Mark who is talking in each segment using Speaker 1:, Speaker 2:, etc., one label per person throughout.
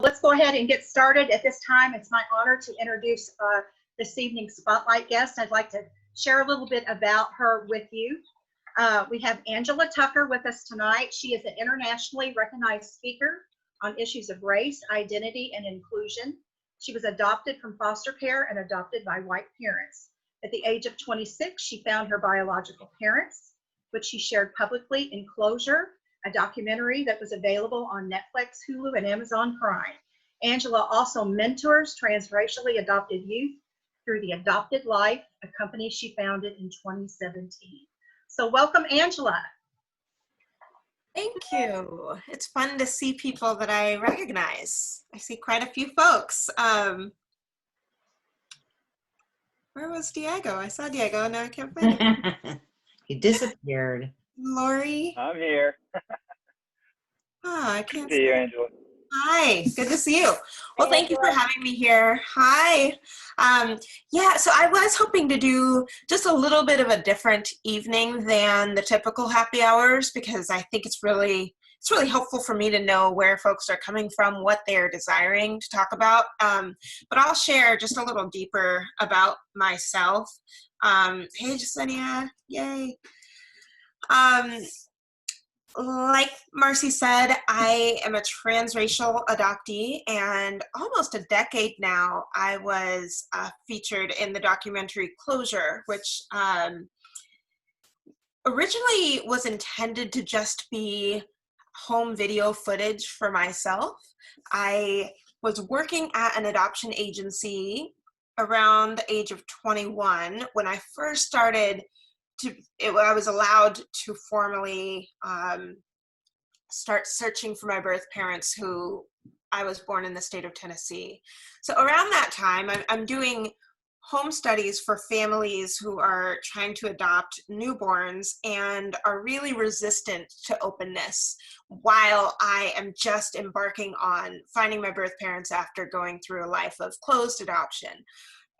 Speaker 1: Let's go ahead and get started. At this time, it's my honor to introduce this evening's spotlight guest. I'd like to share a little bit about her with you. We have Angela Tucker with us tonight. She is an internationally recognized speaker on issues of race, identity, and inclusion. She was adopted from foster care and adopted by white parents. At the age of 26, she found her biological parents, which she shared publicly in Closure, a documentary that was available on Netflix, Hulu, and Amazon Prime. Angela also mentors transracially adopted youth through the Adopted Life, a company she founded in 2017. So welcome, Angela.
Speaker 2: Thank you. It's fun to see people that I recognize. I see quite a few folks. Where was Diego? I saw Diego and now I can't find him.
Speaker 3: He disappeared.
Speaker 2: Lori?
Speaker 4: I'm here.
Speaker 2: I can't
Speaker 4: see you, Angela.
Speaker 2: Hi, good to see you. Well, thank you for having me here. Hi. Yeah, so I was hoping to do just a little bit of a different evening than the typical happy hours because I think it's really helpful for me to know where folks are coming from, what they're desiring to talk about. But I'll share just a little deeper about myself. Hey, Jasenia, yay. Like Marcie said, I am a transracial adoptee, and almost a decade now, I was featured in the documentary Closure, which originally was intended to just be home video footage for myself. I was working at an adoption agency around the age of 21 when I first started I was allowed to formally start searching for my birth parents who I was born in the state of Tennessee. So around that time, I'm doing home studies for families who are trying to adopt newborns and are really resistant to openness while I am just embarking on finding my birth parents after going through a life of closed adoption.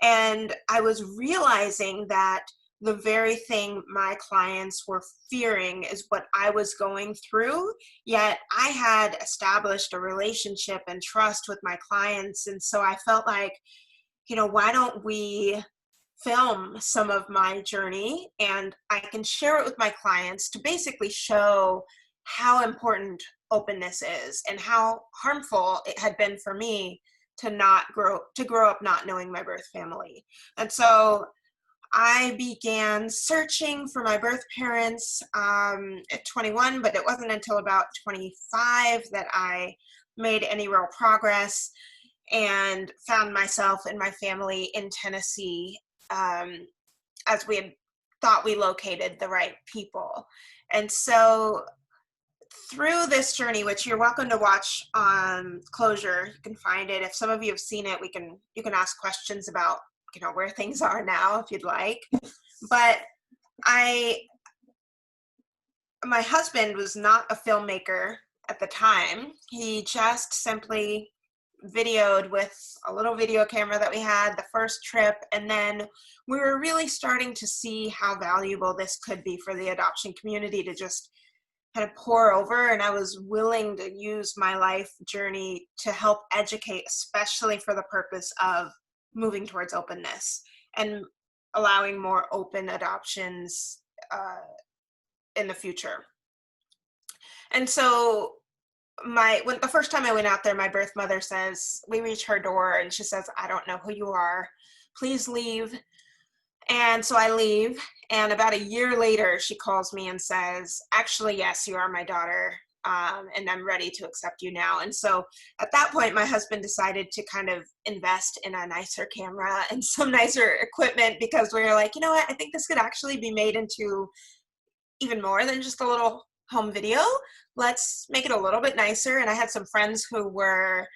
Speaker 2: And I was realizing that the very thing my clients were fearing is what I was going through, yet I had established a relationship and trust with my clients. And so I felt like, why don't we film some of my journey and I can share it with my clients to basically show how important openness is and how harmful it had been for me to grow up not knowing my birth family. And so I began searching for my birth parents at 21, but it wasn't until about 25 that I made any real progress and found myself and my family in Tennessee as we had thought we located the right people. And so through this journey, which you're welcome to watch on Closure, you can find it. If some of you have seen it, you can ask questions about where things are now if you'd like. But my husband was not a filmmaker at the time. He just simply videoed with a little video camera that we had the first trip, and then we were really starting to see how valuable this could be for the adoption community to just kind of pour over, and I was willing to use my life journey to help educate, especially for the purpose of moving towards openness and allowing more open adoptions in the future. And so when the first time I went out there, my birth mother says, we reach her door and she says, I don't know who you are, please leave. And so I leave, and about a year later, she calls me and says, actually, yes, you are my daughter. And I'm ready to accept you now. And so at that point, my husband decided to kind of invest in a nicer camera and some nicer equipment because we were like, you know what, I think this could actually be made into even more than just a little home video. Let's make it a little bit nicer. And I had some friends who were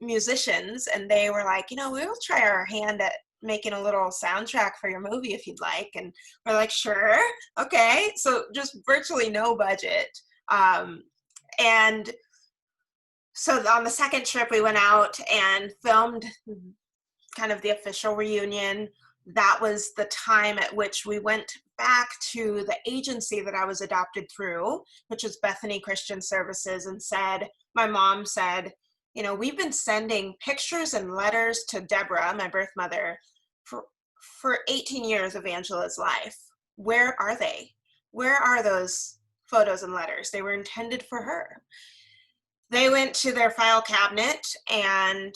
Speaker 2: musicians, and they were like, we'll try our hand at making a little soundtrack for your movie if you'd like. And we're like, sure, okay. So just virtually no budget. And so on the second trip, we went out and filmed kind of the official reunion. That was the time at which we went back to the agency that I was adopted through, which was Bethany Christian Services, and my mom said, we've been sending pictures and letters to Deborah, my birth mother, for 18 years of Angela's life. Where are they? Where are those photos and letters? They were intended for her. They went to their file cabinet, and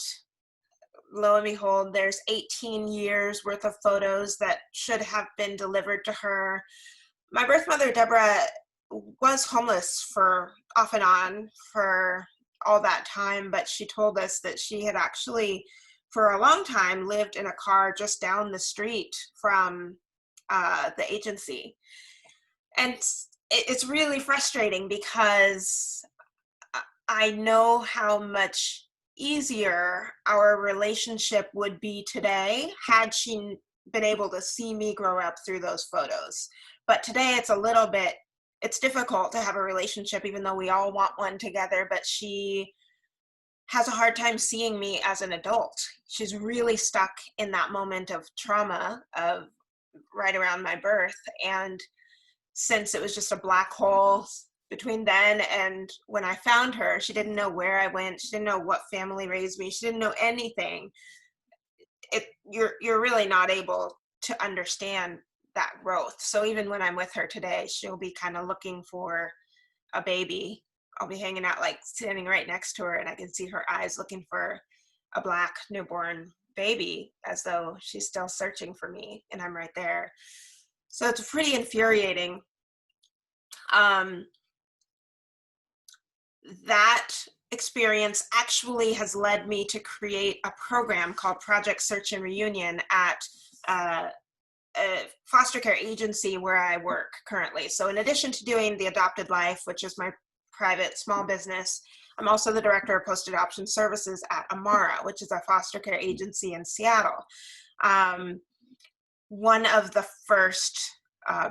Speaker 2: lo and behold, there's 18 years worth of photos that should have been delivered to her. My birth mother, Deborah, was homeless for off and on for all that time, but she told us that she had actually, for a long time, lived in a car just down the street from the agency. And it's really frustrating because I know how much easier our relationship would be today had she been able to see me grow up through those photos. But today it's difficult to have a relationship, even though we all want one together, but she has a hard time seeing me as an adult. She's really stuck in that moment of trauma of right around my birth. And since it was just a black hole between then and when I found her, she didn't know where I went. She didn't know what family raised me. She didn't know anything. You're really not able to understand that growth. So even when I'm with her today, she'll be kind of looking for a baby. I'll be hanging out, like standing right next to her, and I can see her eyes looking for a black newborn baby, as though she's still searching for me, and I'm right there. So it's pretty infuriating. That experience actually has led me to create a program called Project Search and Reunion at a foster care agency where I work currently. So in addition to doing the Adopted Life, which is my private small business, I'm also the director of post-adoption services at Amara, which is a foster care agency in Seattle. One of the first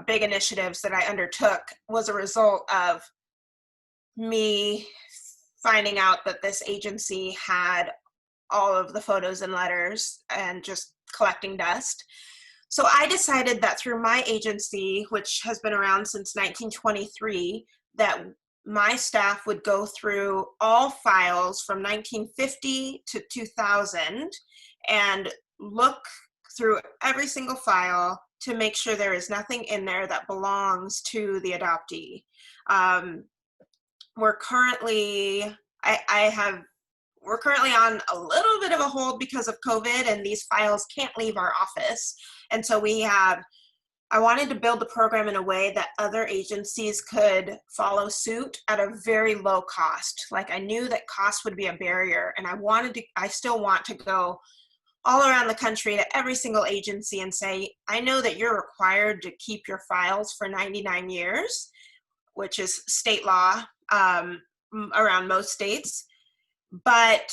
Speaker 2: big initiatives that I undertook was a result of me finding out that this agency had all of the photos and letters and just collecting dust. So I decided that through my agency, which has been around since 1923, that my staff would go through all files from 1950 to 2000 and look through every single file to make sure there is nothing in there that belongs to the adoptee. We're currently on a little bit of a hold because of COVID, and these files can't leave our office. And so I wanted to build the program in a way that other agencies could follow suit at a very low cost. Like, I knew that cost would be a barrier, and I still want to go all around the country to every single agency and say, I know that you're required to keep your files for 99 years, which is state law around most states. But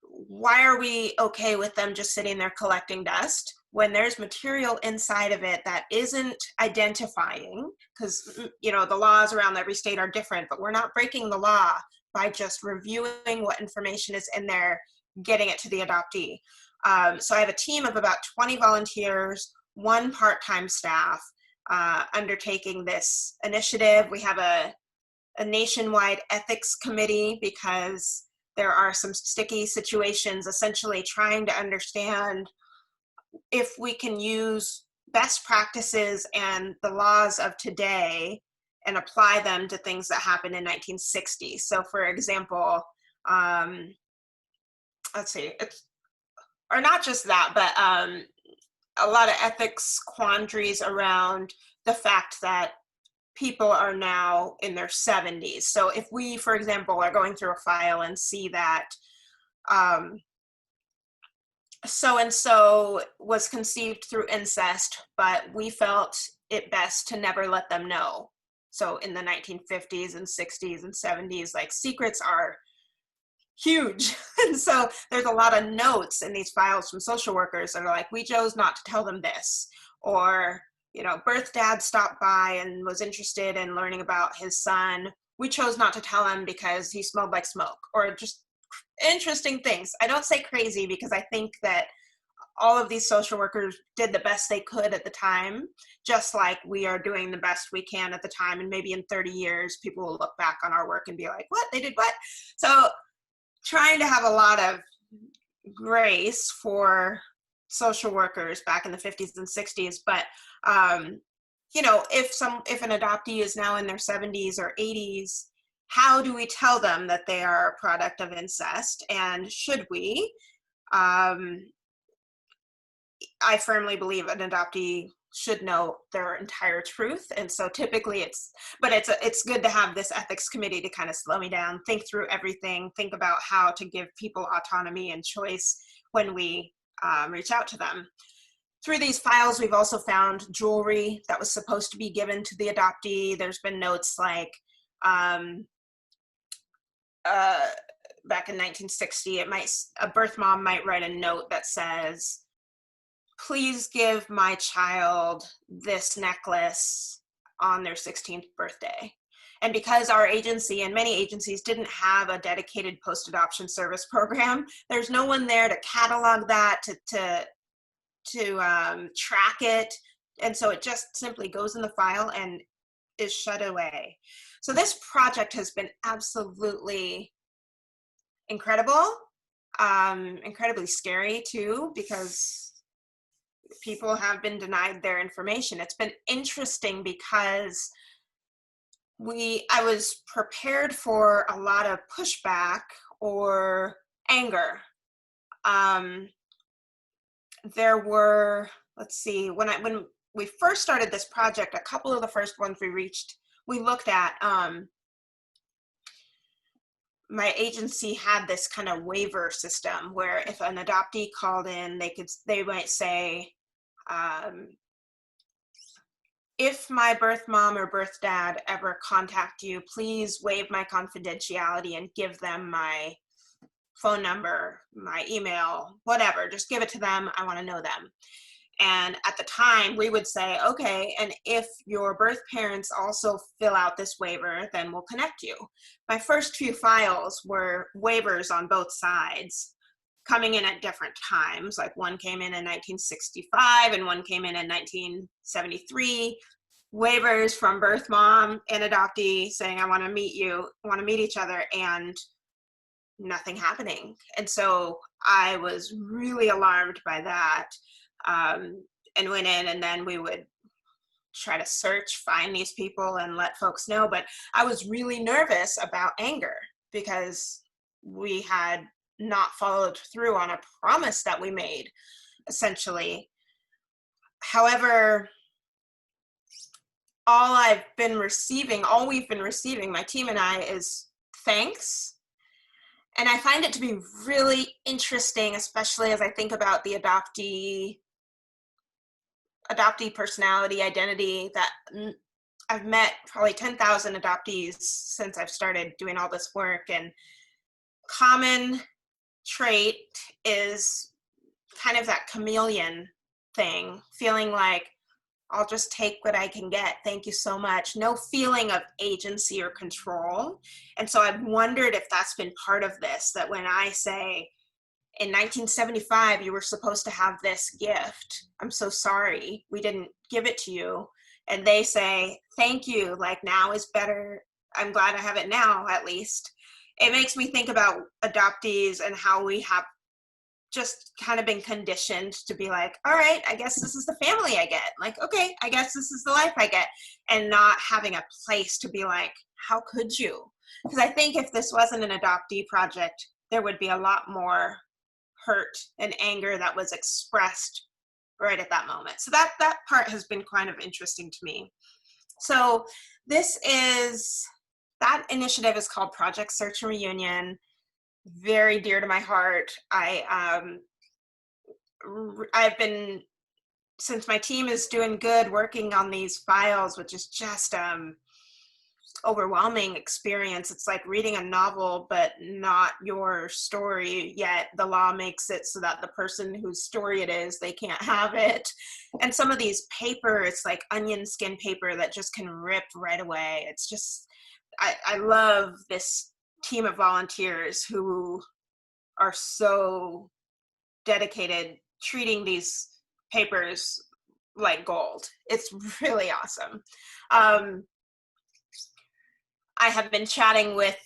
Speaker 2: why are we okay with them just sitting there collecting dust when there's material inside of it that isn't identifying? Because, the laws around every state are different, but we're not breaking the law by just reviewing what information is in there, getting it to the adoptee. So I have a team of about 20 volunteers, one part-time staff undertaking this initiative. We have a nationwide ethics committee because there are some sticky situations, essentially trying to understand if we can use best practices and the laws of today and apply them to things that happened in 1960. So for example, or not just that, but a lot of ethics quandaries around the fact that people are now in their 70s. So if we, for example, are going through a file and see that so-and-so was conceived through incest, but we felt it best to never let them know. So in the 1950s and 60s and 70s, like, secrets are huge. And so there's a lot of notes in these files from social workers that are like, we chose not to tell them this, or birth dad stopped by and was interested in learning about his son. We chose not to tell him because he smelled like smoke, or just interesting things. I don't say crazy because I think that all of these social workers did the best they could at the time, just like we are doing the best we can at the time. And maybe in 30 years, people will look back on our work and be like, what? They did what? So trying to have a lot of grace for social workers back in the 50s and 60s, but you know, if an adoptee is now in their 70s or 80s, how do we tell them that they are a product of incest, and should we? I firmly believe an adoptee should know their entire truth, and so typically it's good to have this ethics committee to kind of slow me down, think through everything, think about how to give people autonomy and choice when we reach out to them. Through these files, we've also found jewelry that was supposed to be given to the adoptee. There's been notes like back in 1960, a birth mom might write a note that says, "Please give my child this necklace on their 16th birthday." And because our agency and many agencies didn't have a dedicated post-adoption service program, there's no one there to catalog that, to track it. And so it just simply goes in the file and is shut away. So this project has been absolutely incredible, incredibly scary too, because people have been denied their information. It's been interesting because I was prepared for a lot of pushback or anger. There were, let's see, when we first started this project, a couple of the first ones we looked at, my agency had this kind of waiver system where if an adoptee called in, they might say, if my birth mom or birth dad ever contact you, please waive my confidentiality and give them my phone number, my email, whatever, just give it to them. I want to know them. And at the time we would say, okay, and if your birth parents also fill out this waiver, then we'll connect you. My first few files were waivers on both sides coming in at different times. Like one came in 1965 and one came in 1973. Waivers from birth mom and adoptee saying, I want to meet you, I want to meet each other, and nothing happening. And so I was really alarmed by that, and went in, and then we would try to find these people and let folks know. But I was really nervous about anger because we had not followed through on a promise that we made, essentially. However, all we've been receiving, my team and I, is thanks. And I find it to be really interesting, especially as I think about the adoptee personality, identity, that I've met probably 10,000 adoptees since I've started doing all this work, and common trait is kind of that chameleon thing, feeling like I'll just take what I can get. Thank you so much. No feeling of agency or control. And so I've wondered if that's been part of this, that when I say, in 1975, you were supposed to have this gift. I'm so sorry, we didn't give it to you. And they say, thank you, like now is better. I'm glad I have it now, at least. It makes me think about adoptees and how we have just kind of been conditioned to be like, all right, I guess this is the family I get. Like, okay, I guess this is the life I get. And not having a place to be like, how could you? Because I think if this wasn't an adoptee project, there would be a lot more hurt and anger that was expressed right at that moment. So that part has been kind of interesting to me. So that initiative is called Project Search and Reunion. Very dear to my heart. I've been, since my team is doing good, working on these files, which is just overwhelming experience. It's like reading a novel, but not your story yet. The law makes it so that the person whose story it is, they can't have it. And some of these paper, it's like onion skin paper that just can rip right away. It's just, I love this team of volunteers who are so dedicated, treating these papers like gold. It's really awesome. I have been chatting with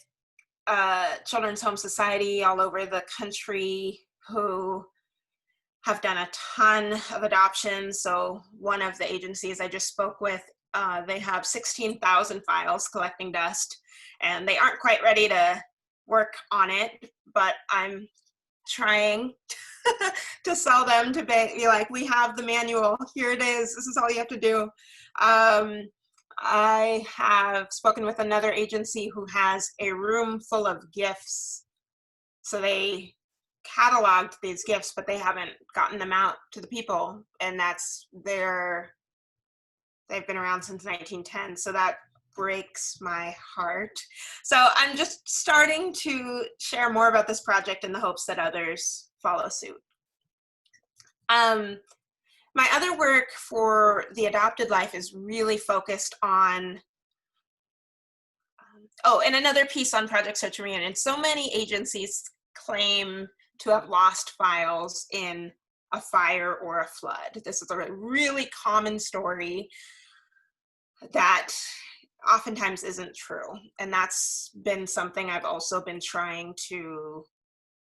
Speaker 2: Children's Home Society all over the country who have done a ton of adoptions. So one of the agencies I just spoke with, they have 16,000 files collecting dust, and they aren't quite ready to work on it, but I'm trying to sell them to be like, we have the manual, here it is, this is all you have to do. I have spoken with another agency who has a room full of gifts. So they cataloged these gifts, but they haven't gotten them out to the people, and they've been around since 1910. So that breaks my heart. So I'm just starting to share more about this project in the hopes that others follow suit. My other work for the adopted life is really focused on, and another piece on Project Search and Reunion. So many agencies claim to have lost files in a fire or a flood. This is a really common story that oftentimes isn't true. And that's been something I've also been trying to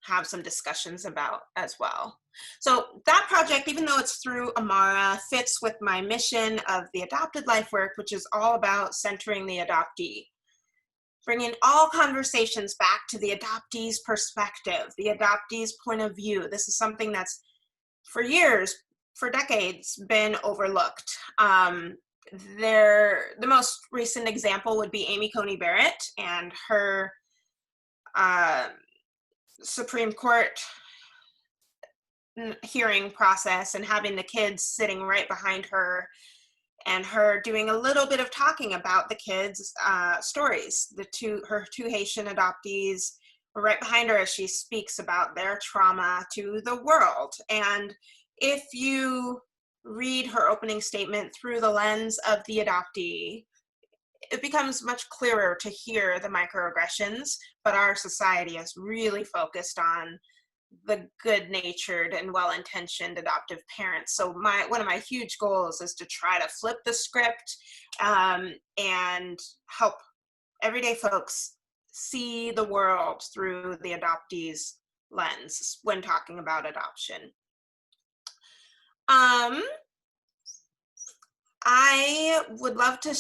Speaker 2: have some discussions about as well. So that project, even though it's through Amara, fits with my mission of the adopted life work, which is all about centering the adoptee, bringing all conversations back to the adoptee's perspective, the adoptee's point of view. This is something that's for years, for decades, been overlooked. The most recent example would be Amy Coney Barrett and her Supreme Court hearing process, and having the kids sitting right behind her and her doing a little bit of talking about the kids' stories. Her two Haitian adoptees were right behind her as she speaks about their trauma to the world. And if you read her opening statement through the lens of the adoptee, it becomes much clearer to hear the microaggressions, but our society is really focused on the good-natured and well-intentioned adoptive parents. So one of my huge goals is to try to flip the script and help everyday folks see the world through the adoptee's lens when talking about adoption. I would love to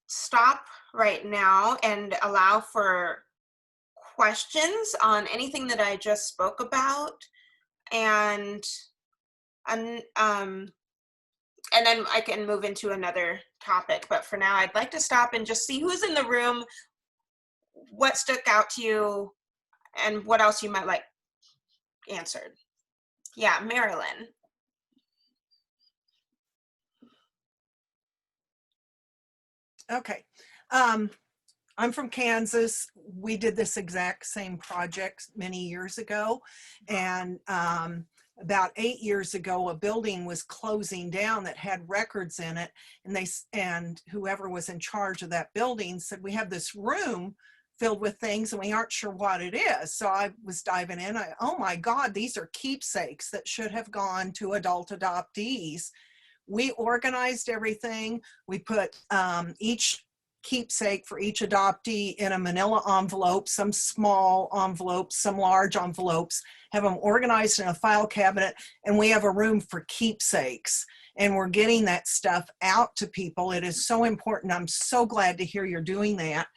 Speaker 2: stop right now and allow for questions on anything that I just spoke about, and then I can move into another topic. But for now, I'd like to stop and just see who's in the room, what stuck out to you, and what else you might like answered. Yeah, Marilyn.
Speaker 4: Okay. I'm from Kansas. We did this exact same project many years ago. And about 8 years ago, a building was closing down that had records in it. And whoever was in charge of that building said, we have this room filled with things and we aren't sure what it is. So I was diving in. Oh my God, these are keepsakes that should have gone to adult adoptees. We organized everything. We put each keepsake for each adoptee in a manila envelope, some small envelopes, some large envelopes, have them organized in a file cabinet, and we have a room for keepsakes. And we're getting that stuff out to people. It is so important. I'm so glad to hear you're doing that.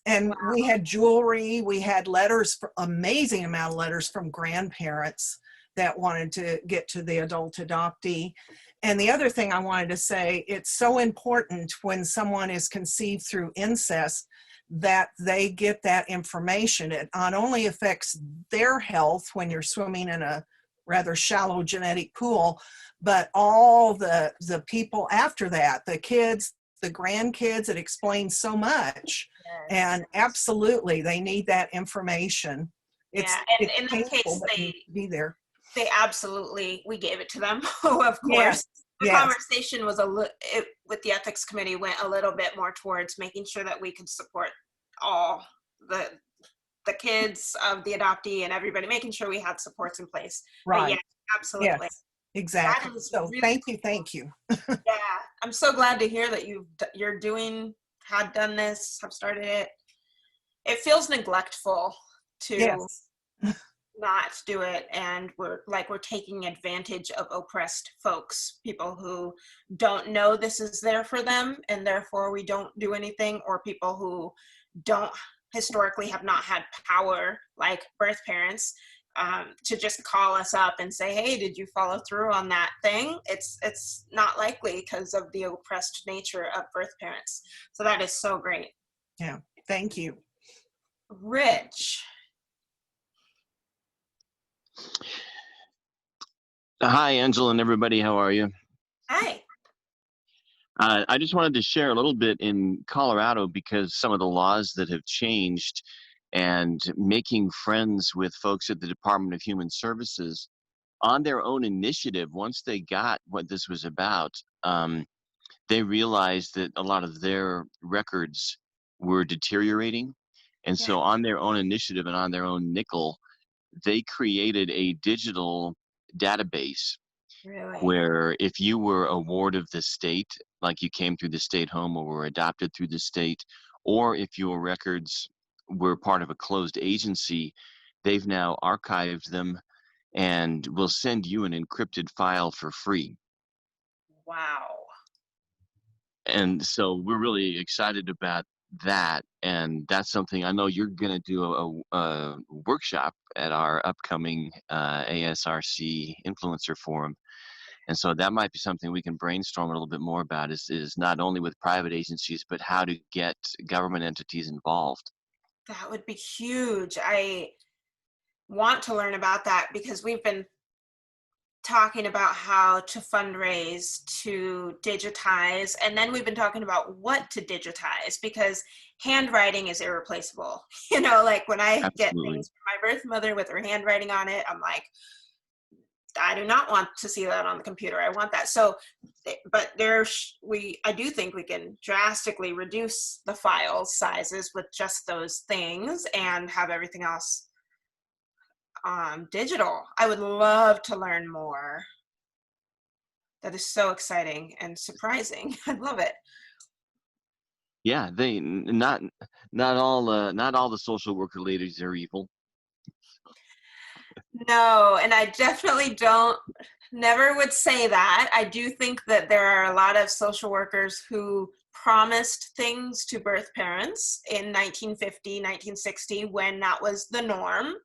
Speaker 4: And we had jewelry, we had letters, amazing amount of letters from grandparents that wanted to get to the adult adoptee. And the other thing I wanted to say, it's so important when someone is conceived through incest that they get that information. It not only affects their health when you're swimming in a rather shallow genetic pool, but all the people after that, the kids, the grandkids, it explains so much.
Speaker 2: Yes.
Speaker 4: And absolutely, they need that information.
Speaker 2: Yeah, and in that case,
Speaker 4: they be there.
Speaker 2: They absolutely, we gave it to them, of course.
Speaker 4: Yes.
Speaker 2: The conversation was with the ethics committee went a little bit more towards making sure that we could support all the kids of the adoptee and everybody, making sure we had supports in place.
Speaker 4: Right.
Speaker 2: But yeah, absolutely.
Speaker 4: Yes, exactly. So really thank you.
Speaker 2: Yeah, I'm so glad to hear that had done this, have started it. it feels neglectful to
Speaker 4: Yes.
Speaker 2: not do it, and we're taking advantage of oppressed folks, people who don't know this is there for them and therefore we don't do anything, or people who don't historically have not had power, like birth parents, to just call us up and say, hey, did you follow through on that thing? It's not likely because of the oppressed nature of birth parents. So that is so great.
Speaker 4: Yeah. Thank you.
Speaker 2: Rich.
Speaker 5: Hi, Angela and everybody. How are you?
Speaker 2: Hi.
Speaker 5: I just wanted to share a little bit in Colorado because some of the laws that have changed and making friends with folks at the Department of Human Services on their own initiative. Once they got what this was about, they realized that a lot of their records were deteriorating. And
Speaker 2: Yeah.
Speaker 5: so on their own initiative and on their own nickel, they created a digital database
Speaker 2: Really?
Speaker 5: where if you were a ward of the state, like you came through the state home or were adopted through the state, or if your records were part of a closed agency, they've now archived them and will send you an encrypted file for free.
Speaker 2: Wow.
Speaker 5: And so we're really excited about that. And that's something I know you're going to do a workshop at our upcoming ASRC Influencer Forum. And so that might be something we can brainstorm a little bit more about is not only with private agencies, but how to get government entities involved.
Speaker 2: That would be huge. I want to learn about that because we've been talking about how to fundraise, to digitize, and then we've been talking about what to digitize because handwriting is irreplaceable. You know, like when I get
Speaker 5: Absolutely.
Speaker 2: things from my birth mother with her handwriting on it, I'm like, I do not want to see that on the computer. I want that. So, but I do think we can drastically reduce the file sizes with just those things and have everything else digital. I would love to learn more. That is so exciting and surprising. I love it.
Speaker 5: Yeah, not all the social worker ladies are evil.
Speaker 2: No, and I definitely never would say that. I do think that there are a lot of social workers who promised things to birth parents in 1950, 1960, when that was the norm,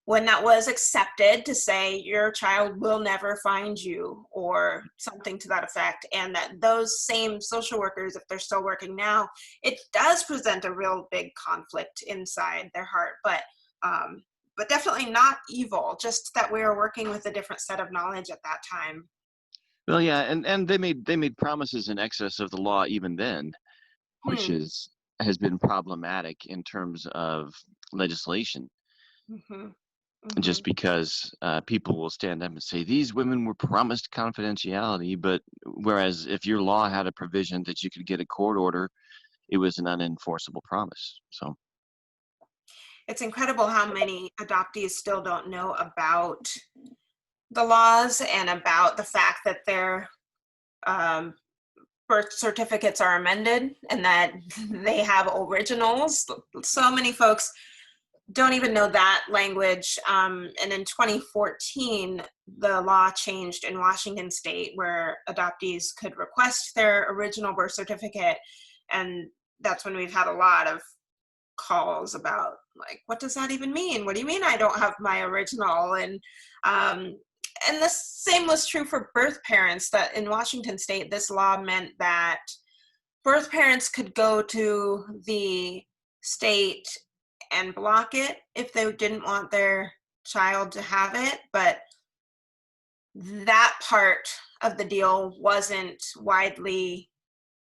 Speaker 2: when that was accepted to say your child will never find you or something to that effect. And that those same social workers, if they're still working now, it does present a real big conflict inside their heart. But definitely not evil, just that we were working with a different set of knowledge at that time.
Speaker 5: Well, yeah, and they made promises in excess of the law even then, which has been problematic in terms of legislation.
Speaker 2: Mm-hmm.
Speaker 5: Just because people will stand up and say these women were promised confidentiality, but whereas if your law had a provision that you could get a court order, it was an unenforceable promise. So
Speaker 2: It's incredible how many adoptees still don't know about the laws and about the fact that their birth certificates are amended and that they have originals. So many folks don't even know that language. And in 2014, the law changed in Washington state where adoptees could request their original birth certificate. And that's when we've had a lot of calls about like, what does that even mean? What do you mean I don't have my original? And the same was true for birth parents, that in Washington state, this law meant that birth parents could go to the state and block it if they didn't want their child to have it. But that part of the deal wasn't widely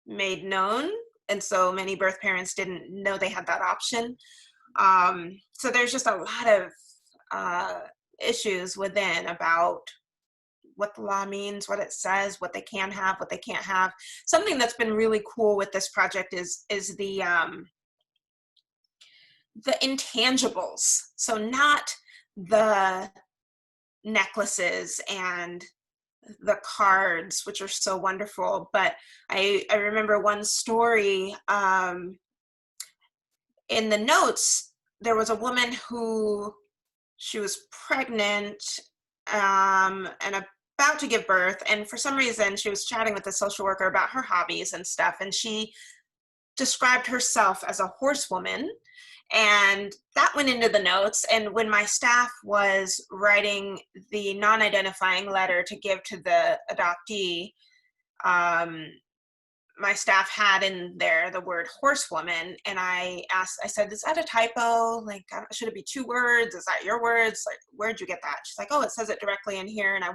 Speaker 2: made known. And so many birth parents didn't know they had that option. So there's just a lot of issues within about what the law means, what it says, what they can have, what they can't have. Something that's been really cool with this project is the intangibles. So not the necklaces and the cards, which are so wonderful, but I remember one story. in the notes, there was a woman who she was pregnant and about to give birth. And for some reason, she was chatting with the social worker about her hobbies and stuff. And she described herself as a horsewoman. And that went into the notes. And when my staff was writing the non-identifying letter to give to the adoptee, my staff had in there the word horsewoman. And I said, is that a typo? Like, should it be 2 words? Is that your words? Like, where'd you get that? She's like, oh, it says it directly in here. And I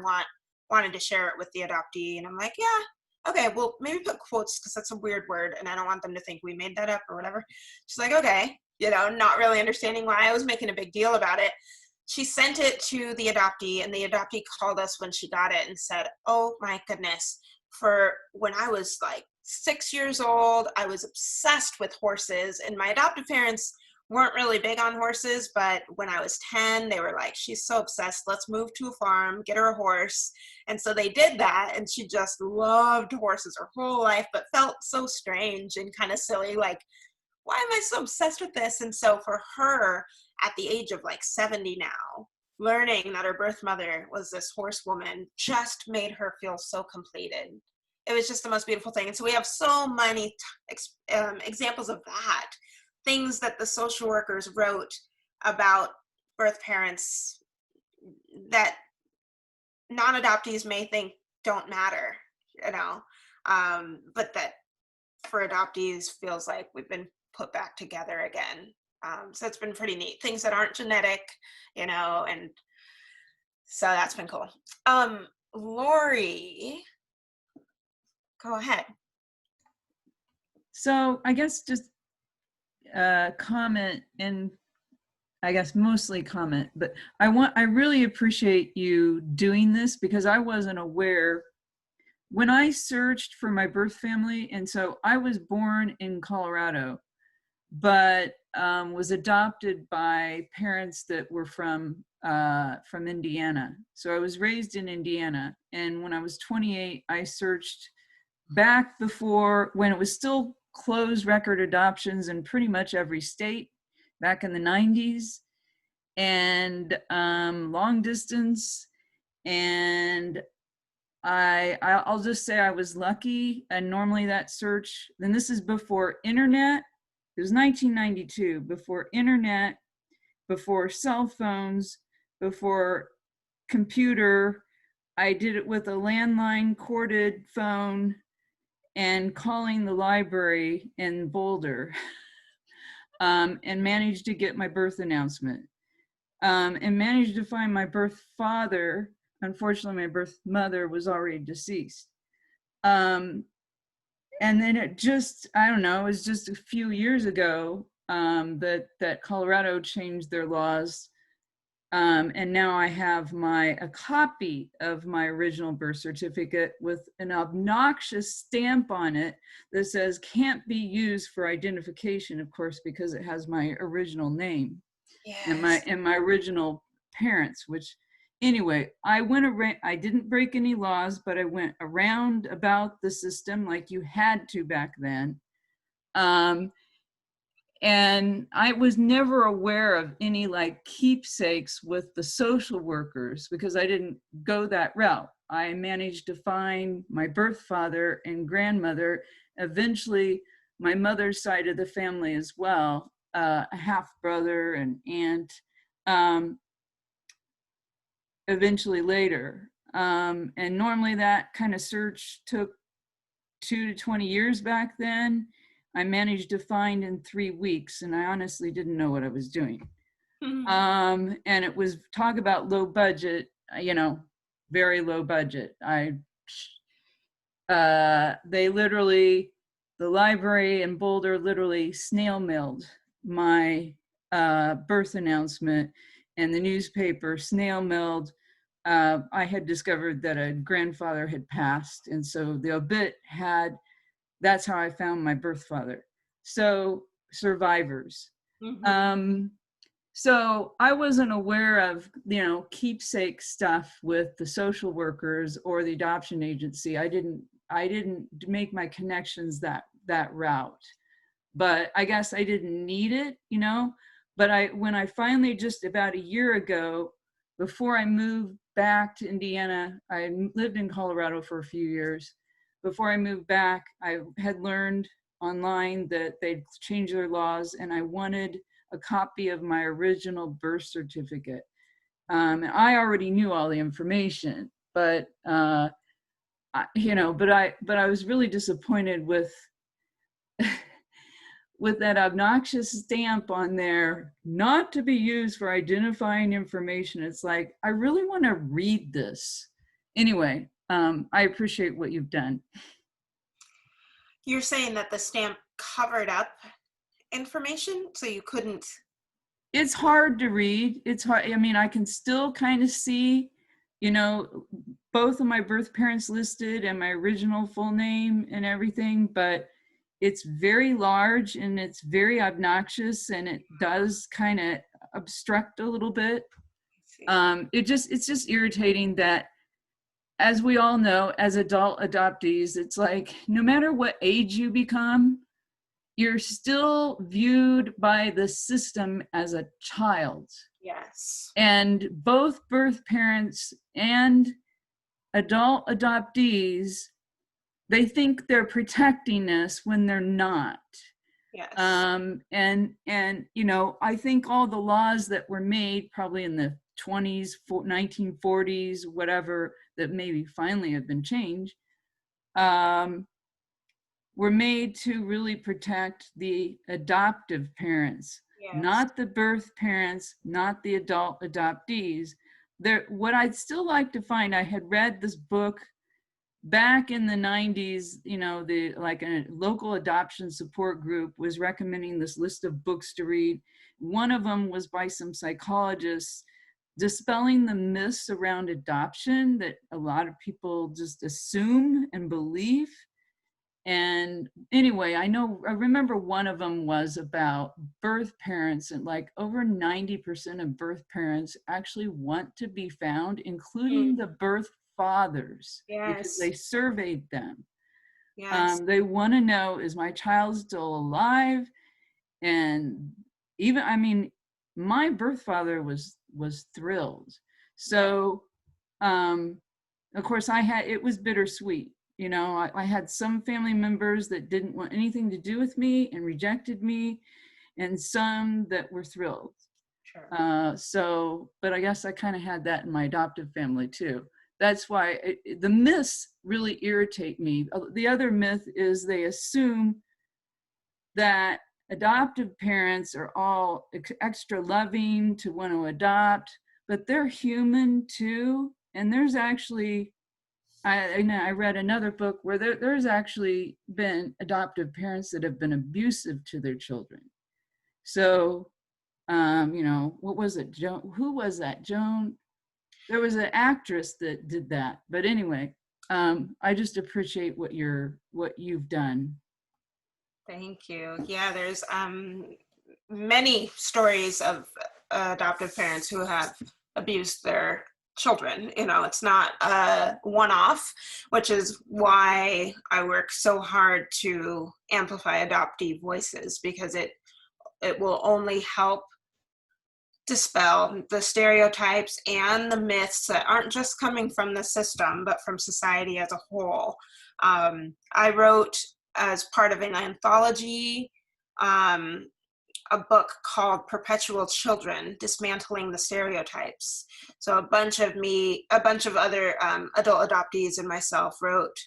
Speaker 2: wanted to share it with the adoptee. And I'm like, yeah, okay, well, maybe put quotes because that's a weird word. And I don't want them to think we made that up or whatever. She's like, okay, not really understanding why I was making a big deal about it. She sent it to the adoptee, and the adoptee called us when she got it and said, oh my goodness, for when I was like 6 years old, I was obsessed with horses, and my adoptive parents weren't really big on horses, but when I was 10, they were like, she's so obsessed, let's move to a farm, get her a horse. And so they did that, and she just loved horses her whole life, but felt so strange and kind of silly, like, why am I so obsessed with this? And so for her, at the age of like 70 now, learning that her birth mother was this horsewoman just made her feel so completed. It was just the most beautiful thing. And so we have so many examples of that, things that the social workers wrote about birth parents that non-adoptees may think don't matter, but that for adoptees feels like we've been put back together again. So it's been pretty neat. Things that aren't genetic, and so that's been cool. Lori, go ahead.
Speaker 6: So I guess just comment, and I guess mostly comment, but I really appreciate you doing this because I wasn't aware when I searched for my birth family. And so I was born in Colorado, but was adopted by parents that were from Indiana. So I was raised in Indiana. And when I was 28, I searched back before, when it was still closed record adoptions in pretty much every state, back in the 90s, and long distance. And I'll just say I was lucky. And normally that search, and this is before internet. It was 1992, before internet, before cell phones, before computer. I did it with a landline corded phone and calling the library in Boulder, and managed to get my birth announcement, and managed to find my birth father. Unfortunately, my birth mother was already deceased. And then it just, I don't know, it was just a few years ago that Colorado changed their laws. And now I have a copy of my original birth certificate with an obnoxious stamp on it that says can't be used for identification, of course, because it has my original name. Yes. and my original parents, which anyway, I went around, I didn't break any laws, but I went around about the system like you had to back then. And I was never aware of any like keepsakes with the social workers because I didn't go that route. I managed to find my birth father and grandmother, eventually my mother's side of the family as well, a half brother and aunt, eventually later. And normally that kind of search took 2 to 20 years back then. I managed to find in 3 weeks, and I honestly didn't know what I was doing. Mm-hmm. And it was, talk about low budget, very low budget. They literally, the library in Boulder literally snail mailed my birth announcement, and the newspaper snail mailed. I had discovered that a grandfather had passed, and so the obit had, that's how I found my birth father. So survivors. Mm-hmm. So I wasn't aware of, keepsake stuff with the social workers or the adoption agency. I didn't make my connections that route. but I guess I didn't need it, you know. But when I finally, just about a year ago, before I moved back to Indiana, I lived in Colorado for a few years. Before I moved back, I had learned online that they'd changed their laws, and I wanted a copy of my original birth certificate. And I already knew all the information, but you know, but I was really disappointed with with that obnoxious stamp on there, not to be used for identifying information. It's like, I really want to read this. Anyway, I appreciate what you've done.
Speaker 2: You're saying that the stamp covered up information, so you couldn't.
Speaker 6: It's hard to read. It's hard. I mean, I can still kind of see, you know, both of my birth parents listed and my original full name and everything, but it's very large and it's very obnoxious, and it does kind of obstruct a little bit. It's just irritating that, as we all know, as adult adoptees, it's like, no matter what age you become, you're still viewed by the system as a child.
Speaker 2: Yes.
Speaker 6: And both birth parents and adult adoptees, they think they're protecting us when they're not.
Speaker 2: Yes.
Speaker 6: And you know, I think all the laws that were made probably in the 20s, 1940s, whatever, that maybe finally have been changed, were made to really protect the adoptive parents,
Speaker 2: Yes.
Speaker 6: not the birth parents, not the adult adoptees. What I'd still like to find, I had read this book back in the 90s, you know, like a local adoption support group was recommending this list of books to read. One of them was by some psychologists dispelling the myths around adoption that a lot of people just assume and believe. And anyway, I remember one of them was about birth parents, and like over 90% of birth parents actually want to be found, including the birth fathers, because
Speaker 2: Yes.
Speaker 6: they surveyed them.
Speaker 2: Yes.
Speaker 6: They want to know, is my child still alive? And even, I mean, my birth father was thrilled. So, of course, it was bittersweet. You know, I had some family members that didn't want anything to do with me and rejected me, and some that were thrilled.
Speaker 2: Sure.
Speaker 6: But I guess I kind of had that in my adoptive family too. That's why the myths really irritate me. The other myth is they assume that adoptive parents are all extra loving to want to adopt, but they're human too. And there's actually, I read another book where there's actually been adoptive parents that have been abusive to their children. So, you know, what was it? Who was that? Joan? There was an actress that did that. But anyway, I just appreciate what you've done.
Speaker 2: Thank you. Yeah, there's many stories of adoptive parents who have abused their children. You know, it's not a one-off, which is why I work so hard to amplify adoptee voices, because it will only help dispel the stereotypes and the myths that aren't just coming from the system, but from society as a whole. I wrote, as part of an anthology, a book called Perpetual Children, Dismantling the Stereotypes. So a bunch of other adult adoptees and myself wrote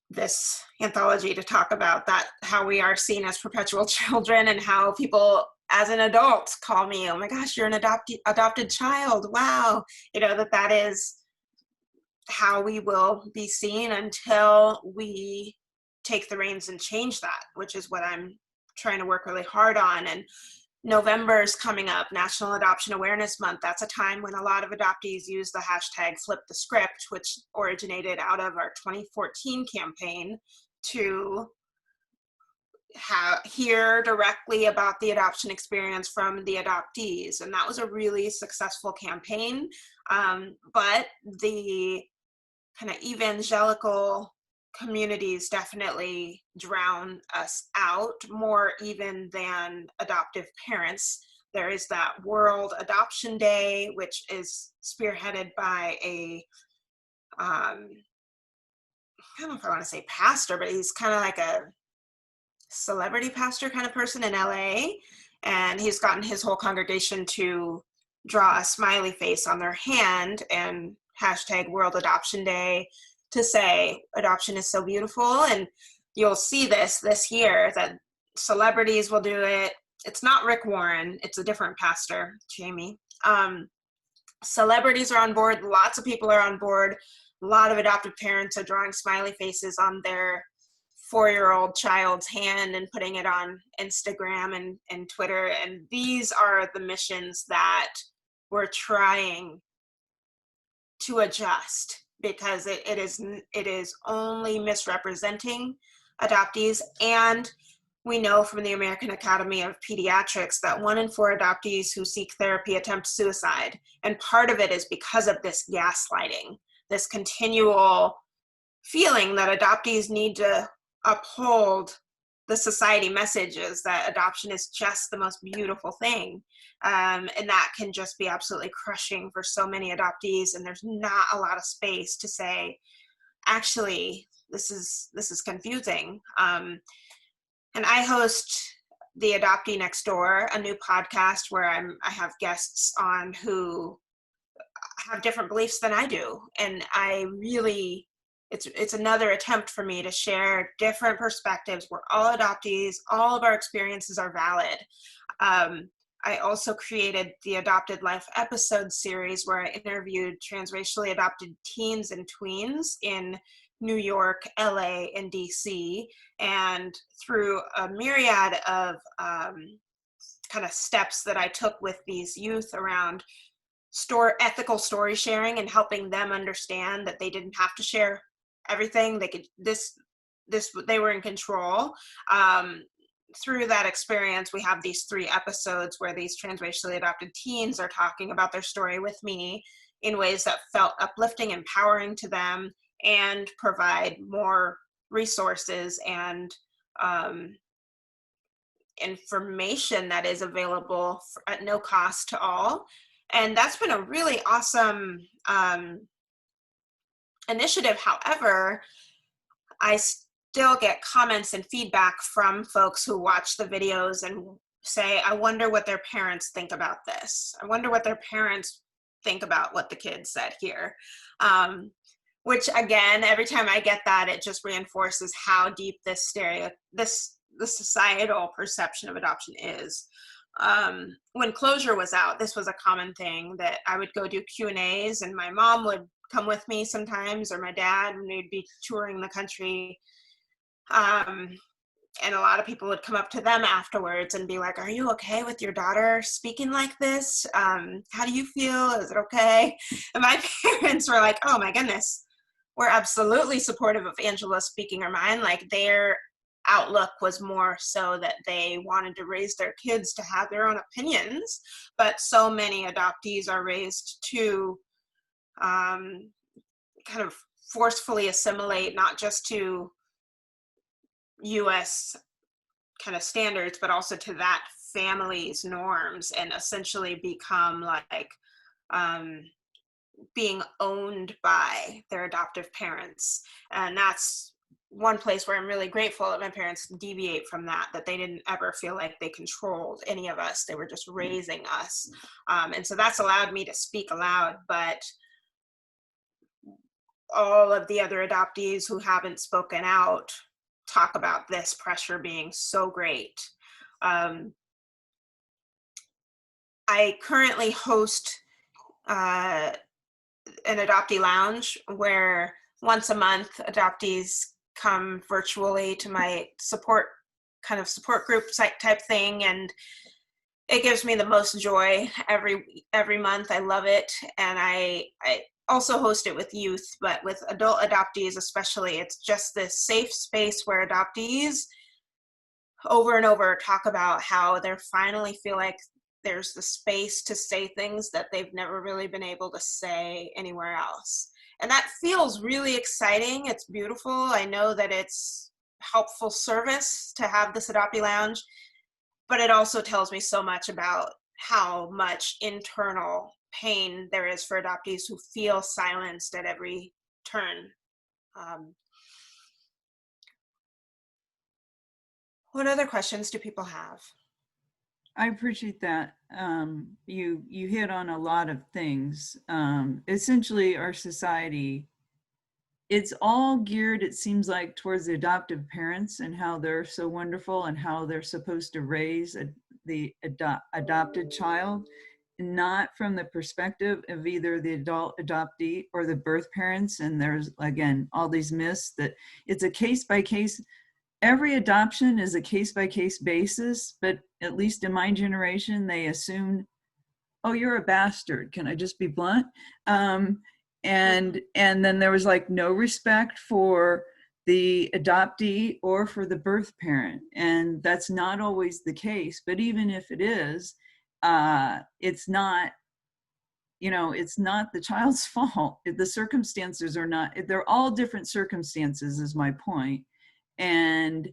Speaker 2: this anthology to talk about that, how we are seen as perpetual children, and how people as an adult call me, oh my gosh, you're an adopted child. Wow. You know, that is how we will be seen until we take the reins and change that, which is what I'm trying to work really hard on. And November is coming up, National Adoption Awareness Month. That's a time when a lot of adoptees use the hashtag Flip the Script, which originated out of our 2014 campaign to hear directly about the adoption experience from the adoptees. And that was a really successful campaign. But the kind of evangelical communities definitely drown us out more even than adoptive parents. There is that World Adoption Day, which is spearheaded by a, I don't know if I want to say pastor, but he's kind of like a celebrity pastor kind of person in LA. And he's gotten his whole congregation to draw a smiley face on their hand and hashtag World Adoption Day to say adoption is so beautiful. And you'll see this year that celebrities will do it. It's not Rick Warren, it's a different pastor, Jamie. Celebrities are on board, lots of people are on board. A lot of adoptive parents are drawing smiley faces on their 4-year-old child's hand and putting it on Instagram and Twitter. And these are the missions that we're trying to adjust, because it is only misrepresenting adoptees. And we know from the American Academy of Pediatrics that 1 in 4 adoptees who seek therapy attempt suicide. And part of it is because of this gaslighting, this continual feeling that adoptees need to uphold the society messages that adoption is just the most beautiful thing. And that can just be absolutely crushing for so many adoptees. And there's not a lot of space to say, actually, this is confusing. And I host the Adoptee Next Door, a new podcast where I have guests on who have different beliefs than I do. And I really, it's another attempt for me to share different perspectives. We're all adoptees. All of our experiences are valid. I also created the Adopted Life episode series where I interviewed transracially adopted teens and tweens in New York, LA, and DC. And through a myriad of kind of steps that I took with these youth around ethical story sharing and helping them understand that they didn't have to share everything, they could they were in control. Through that experience, we have these 3 episodes where these transracially adopted teens are talking about their story with me in ways that felt uplifting, empowering to them, and provide more resources and information that is available at no cost to all. And that's been a really awesome initiative. However, I still get comments and feedback from folks who watch the videos and say, I wonder what their parents think about this. I wonder what their parents think about what the kids said here. Which again, every time I get that, it just reinforces how deep the societal perception of adoption is. When Closure was out, this was a common thing that I would go do Q&As, and my mom would come with me sometimes, or my dad, and we'd be touring the country. And a lot of people would come up to them afterwards and be like, are you okay with your daughter speaking like this? How do you feel? Is it okay? And my parents were like, oh my goodness, we're absolutely supportive of Angela speaking her mind. Like, their outlook was more so that they wanted to raise their kids to have their own opinions. But so many adoptees are raised to kind of forcefully assimilate, not just to US kind of standards, but also to that family's norms, and essentially become like being owned by their adoptive parents. And that's one place where I'm really grateful that my parents deviate from that they didn't ever feel like they controlled any of us. They were just raising us. And so that's allowed me to speak aloud. But all of the other adoptees who haven't spoken out talk about this pressure being so great. I currently host an adoptee lounge where once a month adoptees come virtually to my support group type thing, and it gives me the most joy every month. I love it. And I also host it with youth, but with adult adoptees especially, it's just this safe space where adoptees over and over talk about how they finally feel like there's the space to say things that they've never really been able to say anywhere else. And that feels really exciting. It's beautiful. I know that it's helpful service to have this adoptee lounge, but it also tells me so much about how much internal pain there is for adoptees who feel silenced at every turn. What other questions do people have?
Speaker 6: I appreciate that. You hit on a lot of things. Essentially, our society, it's all geared, it seems like, towards the adoptive parents and how they're so wonderful and how they're supposed to raise the adopted child, not from the perspective of either the adult adoptee or the birth parents. And there's, again, all these myths that it's a case-by-case. Every adoption is a case-by-case basis, but at least in my generation, they assumed, oh, you're a bastard. Can I just be blunt? And then there was like no respect for the adoptee or for the birth parent. And that's not always the case. But even if it is, it's not, it's not the child's fault. The circumstances are not, they're all different circumstances is my point. And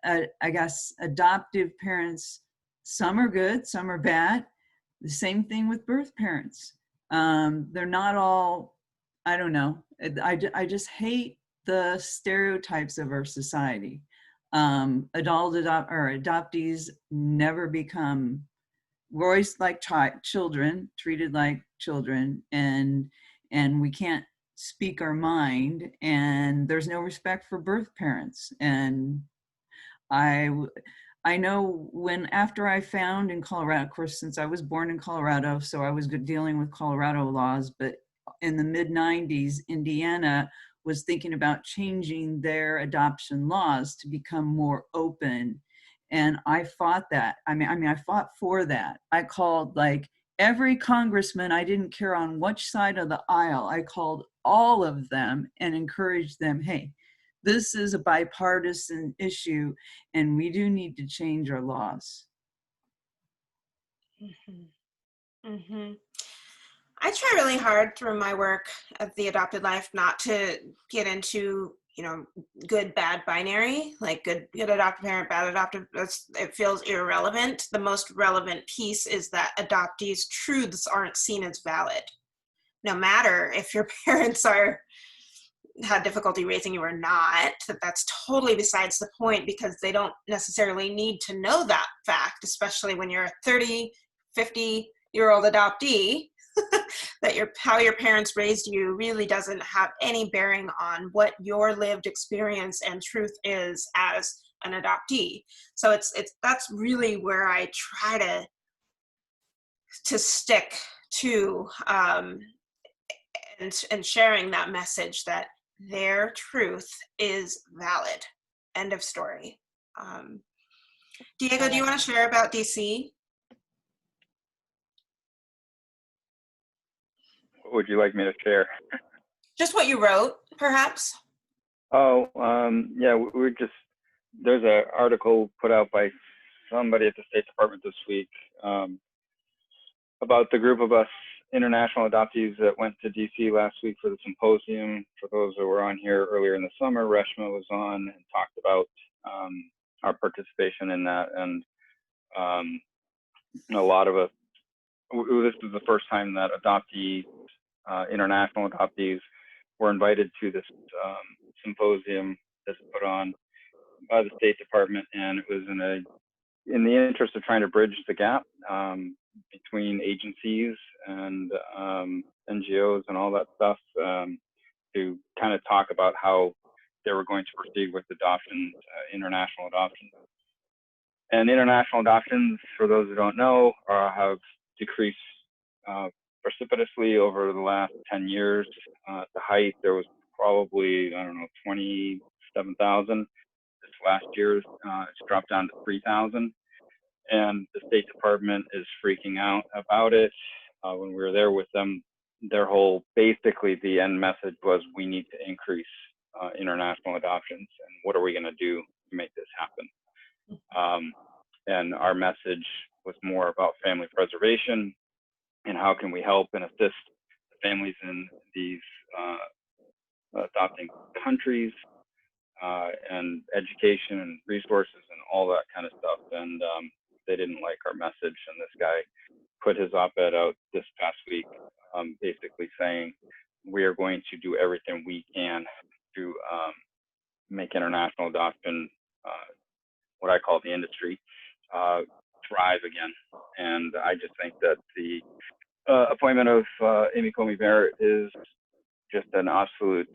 Speaker 6: I guess adoptive parents, some are good, some are bad. The same thing with birth parents. They're not all, I don't know. I just hate the stereotypes of our society. Adoptees never become, we're always like children, treated like children, and we can't speak our mind, and there's no respect for birth parents. And I know after I found in Colorado, of course, since I was born in Colorado, so I was dealing with Colorado laws, but in the mid-90s, Indiana was thinking about changing their adoption laws to become more open. And I fought that. I mean, I fought for that. I called like every congressman, I didn't care on which side of the aisle, I called all of them and encouraged them, hey, this is a bipartisan issue and we do need to change our laws.
Speaker 2: Mm-hmm. Mm-hmm. I try really hard through my work of the adopted life not to get into, good, bad binary, like good adoptive parent, bad adoptive, it feels irrelevant. The most relevant piece is that adoptees' truths aren't seen as valid. No matter if your parents had difficulty raising you or not, that's totally besides the point, because they don't necessarily need to know that fact, especially when you're a 30, 50-year-old adoptee. That how your parents raised you really doesn't have any bearing on what your lived experience and truth is as an adoptee. So that's really where I try to stick to, and sharing that message that their truth is valid. End of story. Diego, do you want to share about DC?
Speaker 7: What would you like me to share?
Speaker 2: Just what you wrote, perhaps.
Speaker 7: Oh, yeah, there's an article put out by somebody at the State Department this week about the group of us international adoptees that went to DC last week for the symposium. For those that were on here earlier in the summer, Reshma was on and talked about our participation in that. And a lot of us, this was the first time that international adoptees were invited to this symposium that's put on by the State Department, and it was in the interest of trying to bridge the gap between agencies and NGOs and all that stuff, to kind of talk about how they were going to proceed with adoptions, international adoptions. And international adoptions, for those who don't know, have decreased precipitously over the last 10 years. At the height, there was probably, 27,000. This last year, it's dropped down to 3,000. And the State Department is freaking out about it. When we were there with them, basically the end message was, we need to increase international adoptions. And what are we going to do to make this happen? And our message was more about family preservation and how can we help and assist families in these adopting countries, and education and resources and all that kind of stuff. And they didn't like our message. And this guy put his op-ed out this past week, basically saying, we are going to do everything we can to make international adoption, what I call the industry, thrive again. And I just think that the appointment of Amy Comey Barrett is just an absolute,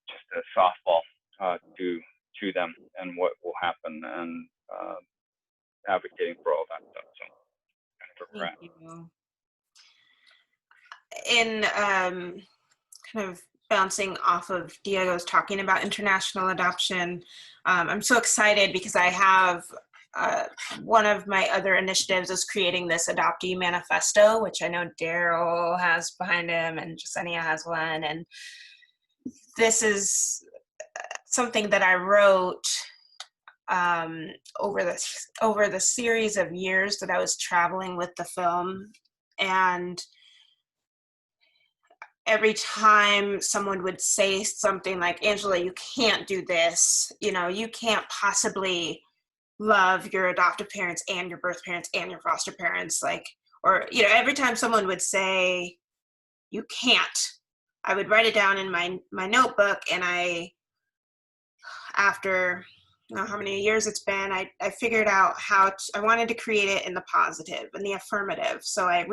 Speaker 7: just a softball to them and what will happen, and advocating for all that stuff. So kind of where we're at.
Speaker 2: In kind of bouncing off of Diego's talking about international adoption, I'm so excited because I have one of my other initiatives is creating this adoptee manifesto, which I know Daryl has behind him and Jasenia has one. And this is something that I wrote over the series of years that I was traveling with the film. And every time someone would say something like, Angela, you can't do this, you know, you can't possibly love your adoptive parents and your birth parents and your foster parents, like, or, you know, every time someone would say, you can't, I would write it down in my notebook, and after I don't know how many years it's been, I figured out I wanted to create it in the positive and the affirmative. So I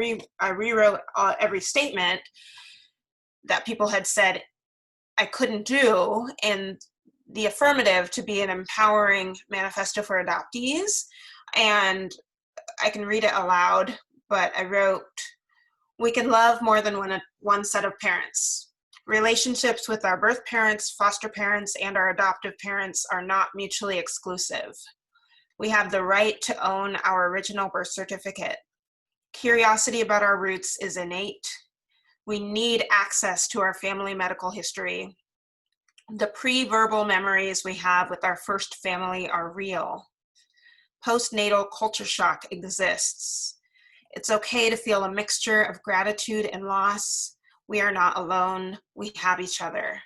Speaker 2: rewrote every statement that people had said I couldn't do in the affirmative to be an empowering manifesto for adoptees. And I can read it aloud, but I wrote, we can love more than one set of parents. Relationships with our birth parents, foster parents, and our adoptive parents are not mutually exclusive. We have the right to own our original birth certificate. Curiosity about our roots is innate. We need access to our family medical history. The pre-verbal memories we have with our first family are real. Postnatal culture shock exists. It's okay to feel a mixture of gratitude and loss. We are not alone. We have each other.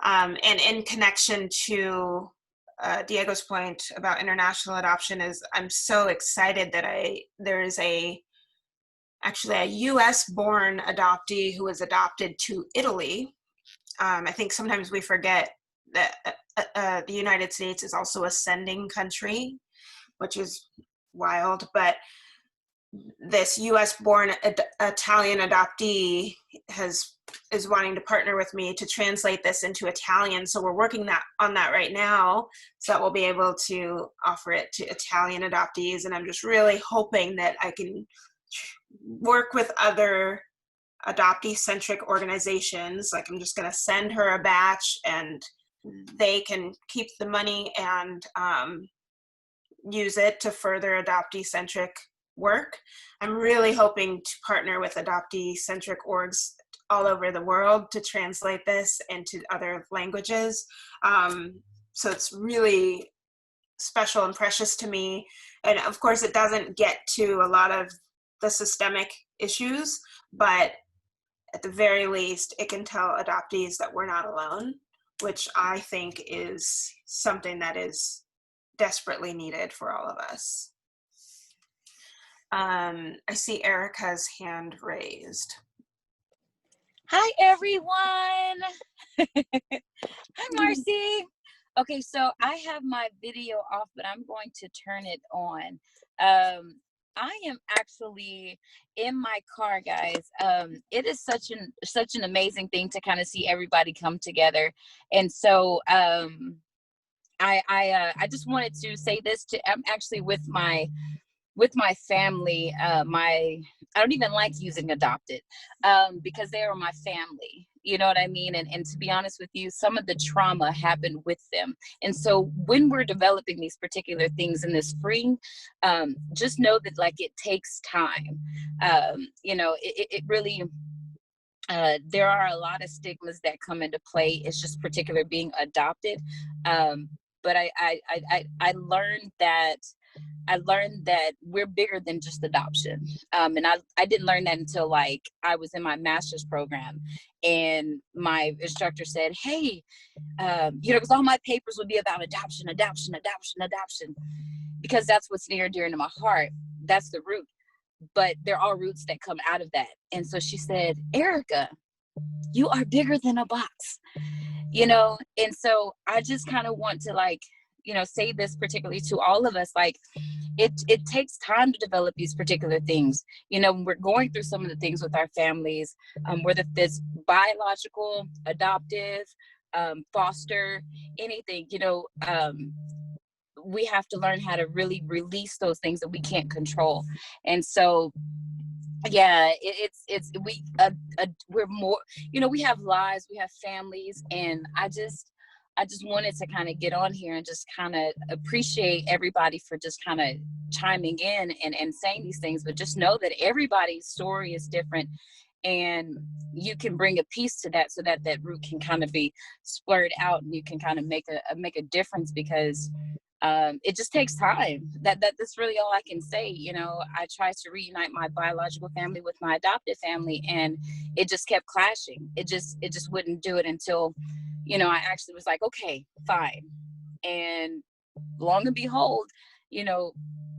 Speaker 2: And in connection to Diego's point about international adoption, is I'm so excited that there is actually a US-born adoptee who was adopted to Italy. I think sometimes we forget that the United States is also a sending country, which is wild, but this US-born Italian adoptee is wanting to partner with me to translate this into Italian. So we're working on that right now, so that we'll be able to offer it to Italian adoptees. And I'm just really hoping that I can work with other adoptee-centric organizations. Like, I'm just going to send her a batch, and they can keep the money and use it to further adoptee-centric work. I'm really hoping to partner with adoptee-centric orgs all over the world to translate this into other languages. So it's really special and precious to me. And of course, it doesn't get to a lot of the systemic issues, but at the very least, it can tell adoptees that we're not alone, which I think is something that is desperately needed for all of us. I see Erica's hand raised.
Speaker 8: Hi, everyone. Hi, Marcie. Okay, so I have my video off, but I'm going to turn it on. I am actually in my car, guys. It is such an amazing thing to kind of see everybody come together. And so I just wanted to say this I'm actually with my family. I don't even like using adopted because they are my family. You know what I mean? And to be honest with you, some of the trauma happened with them. And so when we're developing these particular things in this spring, just know that, like, it takes time. You know, it really, there are a lot of stigmas that come into play. It's just particular being adopted. But I learned that I learned that we're bigger than just adoption. And I didn't learn that until like I was in my master's program, and my instructor said, hey, you know, because all my papers would be about adoption, adoption, adoption, adoption, because that's what's near and dear to my heart. That's the root. But there are roots that come out of that. And so she said, Erica, you are bigger than a box, you know? And so I just kind of want to, like, you know, say this particularly to all of us, like, it takes time to develop these particular things. You know, when we're going through some of the things with our families, whether it's biological, adoptive, foster, anything, you know, we have to learn how to really release those things that we can't control. And so, yeah, we're more, you know, we have lives, we have families, and I just wanted to kind of get on here and just kind of appreciate everybody for just kind of chiming in and saying these things, but just know that everybody's story is different, and you can bring a piece to that so that that root can kind of be splurred out, and you can kind of make a difference, because it just takes time. That's really all I can say. You know, I tried to reunite my biological family with my adopted family, and it just kept clashing. It just wouldn't do it until, you know, I actually was like, okay, fine. And long and behold, you know,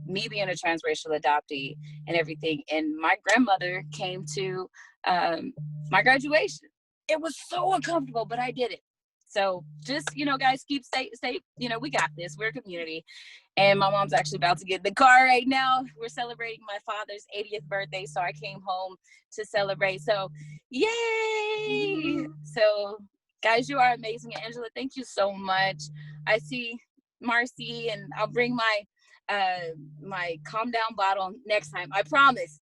Speaker 8: me being a transracial adoptee and everything, and my grandmother came to my graduation. It was so uncomfortable, but I did it. So just, you know, guys, keep safe, you know, we got this. We're a community. And my mom's actually about to get in the car right now. We're celebrating my father's 80th birthday, so I came home to celebrate. So yay! So guys, you are amazing. Angela, thank you so much. I see Marcie, and I'll bring my my calm down bottle next time. I promise.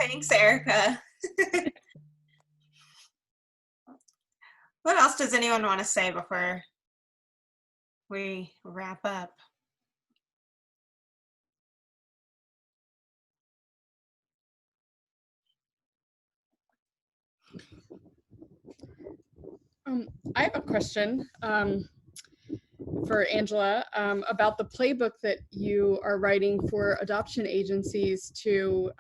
Speaker 2: Thanks, Erica. What else does anyone want to say before we wrap up?
Speaker 9: I have a question for Angela about the playbook that you are writing for adoption agencies to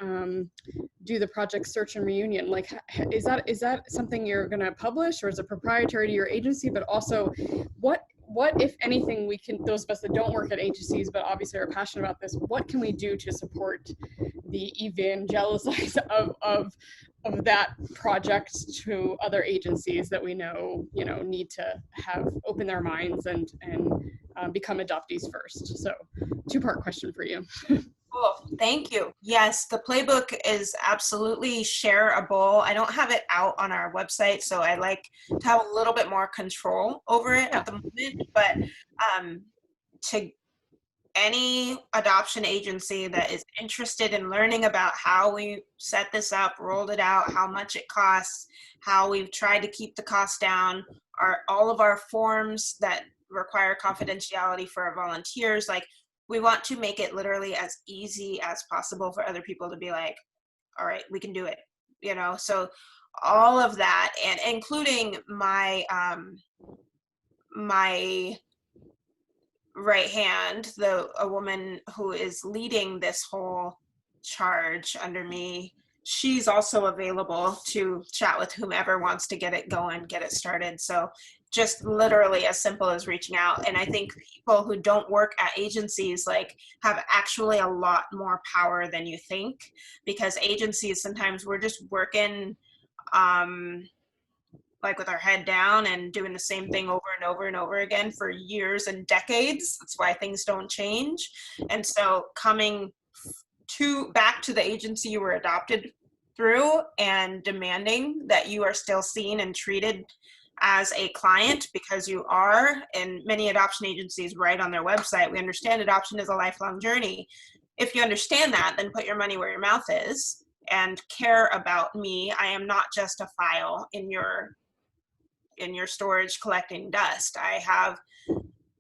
Speaker 9: do the project search and reunion. Like, is that something you're going to publish, or is it proprietary to your agency? But also, what if anything we can, those of us that don't work at agencies but obviously are passionate about this, what can we do to support the evangelize of that project to other agencies that we know, you know, need to have open their minds and become adoptees first? So, two-part question for you.
Speaker 2: Cool. Thank you. Yes, the playbook is absolutely shareable. I don't have it out on our website, so I like to have a little bit more control over it at the moment. But to any adoption agency that is interested in learning about how we set this up, rolled it out, how much it costs, how we've tried to keep the cost down, all of our forms that require confidentiality for our volunteers, like, we want to make it literally as easy as possible for other people to be like, all right, we can do it, you know? So all of that, and including my my right hand, a woman who is leading this whole charge under me, she's also available to chat with whomever wants to get it going, get it started. So just literally as simple as reaching out. And I think people who don't work at agencies like have actually a lot more power than you think, because agencies, sometimes we're just working like with our head down and doing the same thing over and over and over again for years and decades. That's why things don't change. And so coming back to the agency you were adopted through and demanding that you are still seen and treated as a client, because you are, and many adoption agencies write on their website, we understand adoption is a lifelong journey. If you understand that, then put your money where your mouth is and care about me. I am not just a file in your storage collecting dust. I have,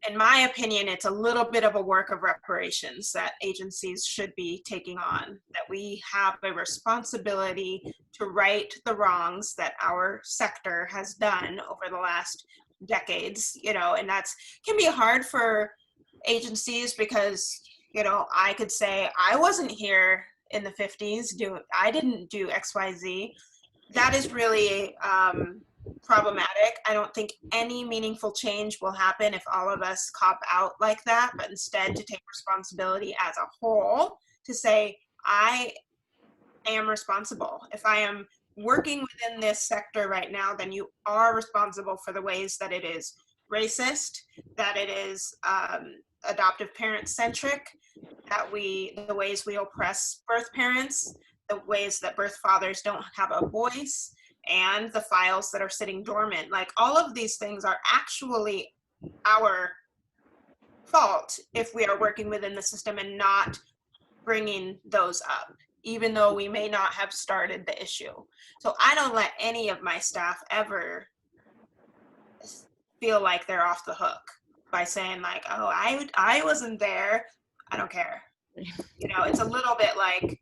Speaker 2: in my opinion, it's a little bit of a work of reparations that agencies should be taking on, that we have a responsibility to right the wrongs that our sector has done over the last decades, you know, and that's can be hard for agencies because, you know, I could say I wasn't here in the 50s, I didn't do XYZ. That is really problematic. I don't think any meaningful change will happen if all of us cop out like that, but instead to take responsibility as a whole to say, I am responsible. If I am working within this sector right now, then you are responsible for the ways that it is racist, that it is adoptive parent centric, that the ways we oppress birth parents, the ways that birth fathers don't have a voice, and the files that are sitting dormant. Like, all of these things are actually our fault if we are working within the system and not bringing those up, even though we may not have started the issue. So I don't let any of my staff ever feel like they're off the hook by saying like, oh, I wasn't there. I don't care. You know, it's a little bit like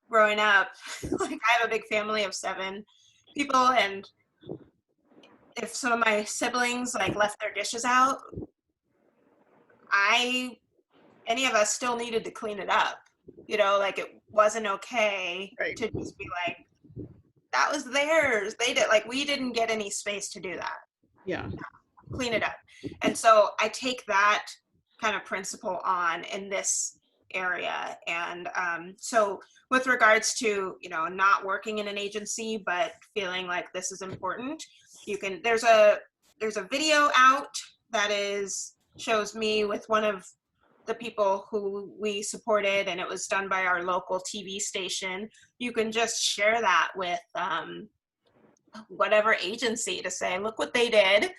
Speaker 2: growing up, like I have a big family of 7 people, and if some of my siblings like left their dishes out, any of us still needed to clean it up. You know, like it wasn't okay
Speaker 9: Right.
Speaker 2: to just be like, that was theirs. They did, like, we didn't get any space to do that.
Speaker 9: Yeah.
Speaker 2: Clean it up. And so I take that kind of principle on in this area. And so with regards to, you know, not working in an agency, but feeling like this is important, there's a video out that shows me with one of the people who we supported, and it was done by our local TV station. You can just share that with whatever agency to say, look what they did.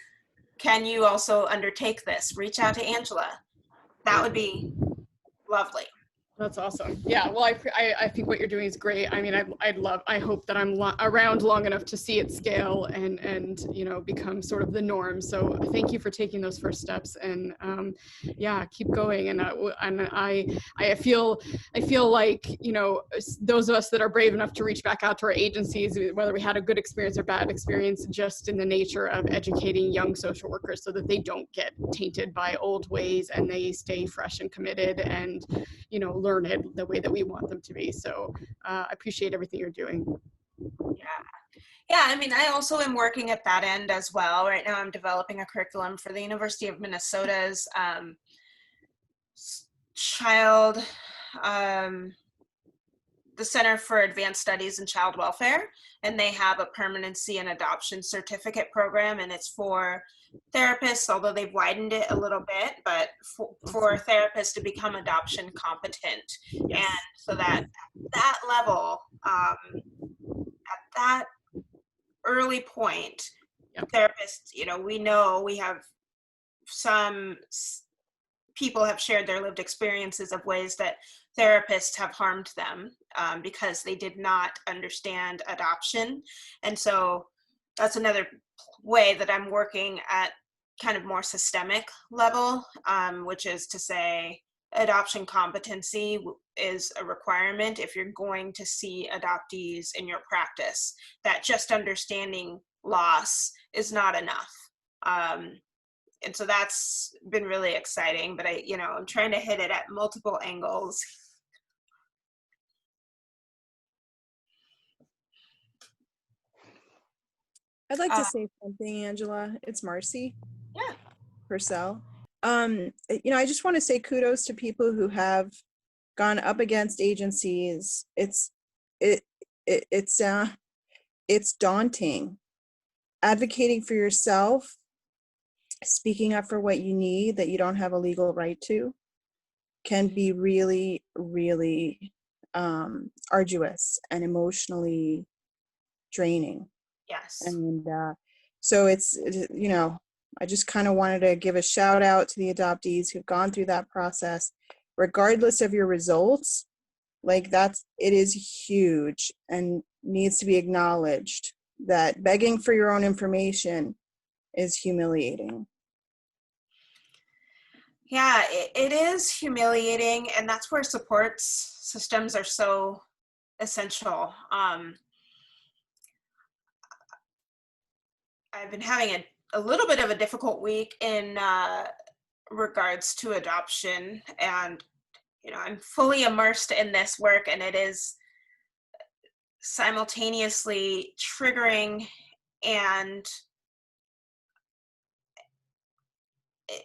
Speaker 2: Can you also undertake this? Reach out to Angela. That would be lovely.
Speaker 9: That's awesome. Yeah, well, I think what you're doing is great. I mean, I hope that I'm around long enough to see it scale and you know, become sort of the norm. So thank you for taking those first steps, and yeah, keep going. And I feel like, you know, those of us that are brave enough to reach back out to our agencies, whether we had a good experience or bad experience, just in the nature of educating young social workers so that they don't get tainted by old ways and they stay fresh and committed and, you know, learn it the way that we want them to be. So I appreciate everything you're doing.
Speaker 2: Yeah, I mean, I also am working at that end as well. Right now I'm developing a curriculum for the University of Minnesota's the Center for Advanced Studies in Child Welfare, and they have a permanency and adoption certificate program, and it's for therapists, although they've widened it a little bit, but for therapists to become adoption competent.
Speaker 9: Yes.
Speaker 2: And so that level, at that early point,
Speaker 9: Yep.
Speaker 2: therapists, you know we have some people have shared their lived experiences of ways that therapists have harmed them because they did not understand adoption. And so that's another way that I'm working at kind of more systemic level, which is to say adoption competency is a requirement if you're going to see adoptees in your practice, that just understanding loss is not enough. And so that's been really exciting, but I'm trying to hit it at multiple angles.
Speaker 10: I'd like to say something, Angela. It's Marcie.
Speaker 2: Yeah.
Speaker 10: Purcell. I just want to say kudos to people who have gone up against agencies. It's daunting. Advocating for yourself, speaking up for what you need that you don't have a legal right to, can be really, really arduous and emotionally draining.
Speaker 2: Yes.
Speaker 10: And so I just kind of wanted to give a shout out to the adoptees who've gone through that process, regardless of your results. Like it is huge and needs to be acknowledged that begging for your own information is humiliating.
Speaker 2: Yeah, it is humiliating, and that's where support systems are so essential. I've been having a little bit of a difficult week in regards to adoption. And, you know, I'm fully immersed in this work, and it is simultaneously triggering and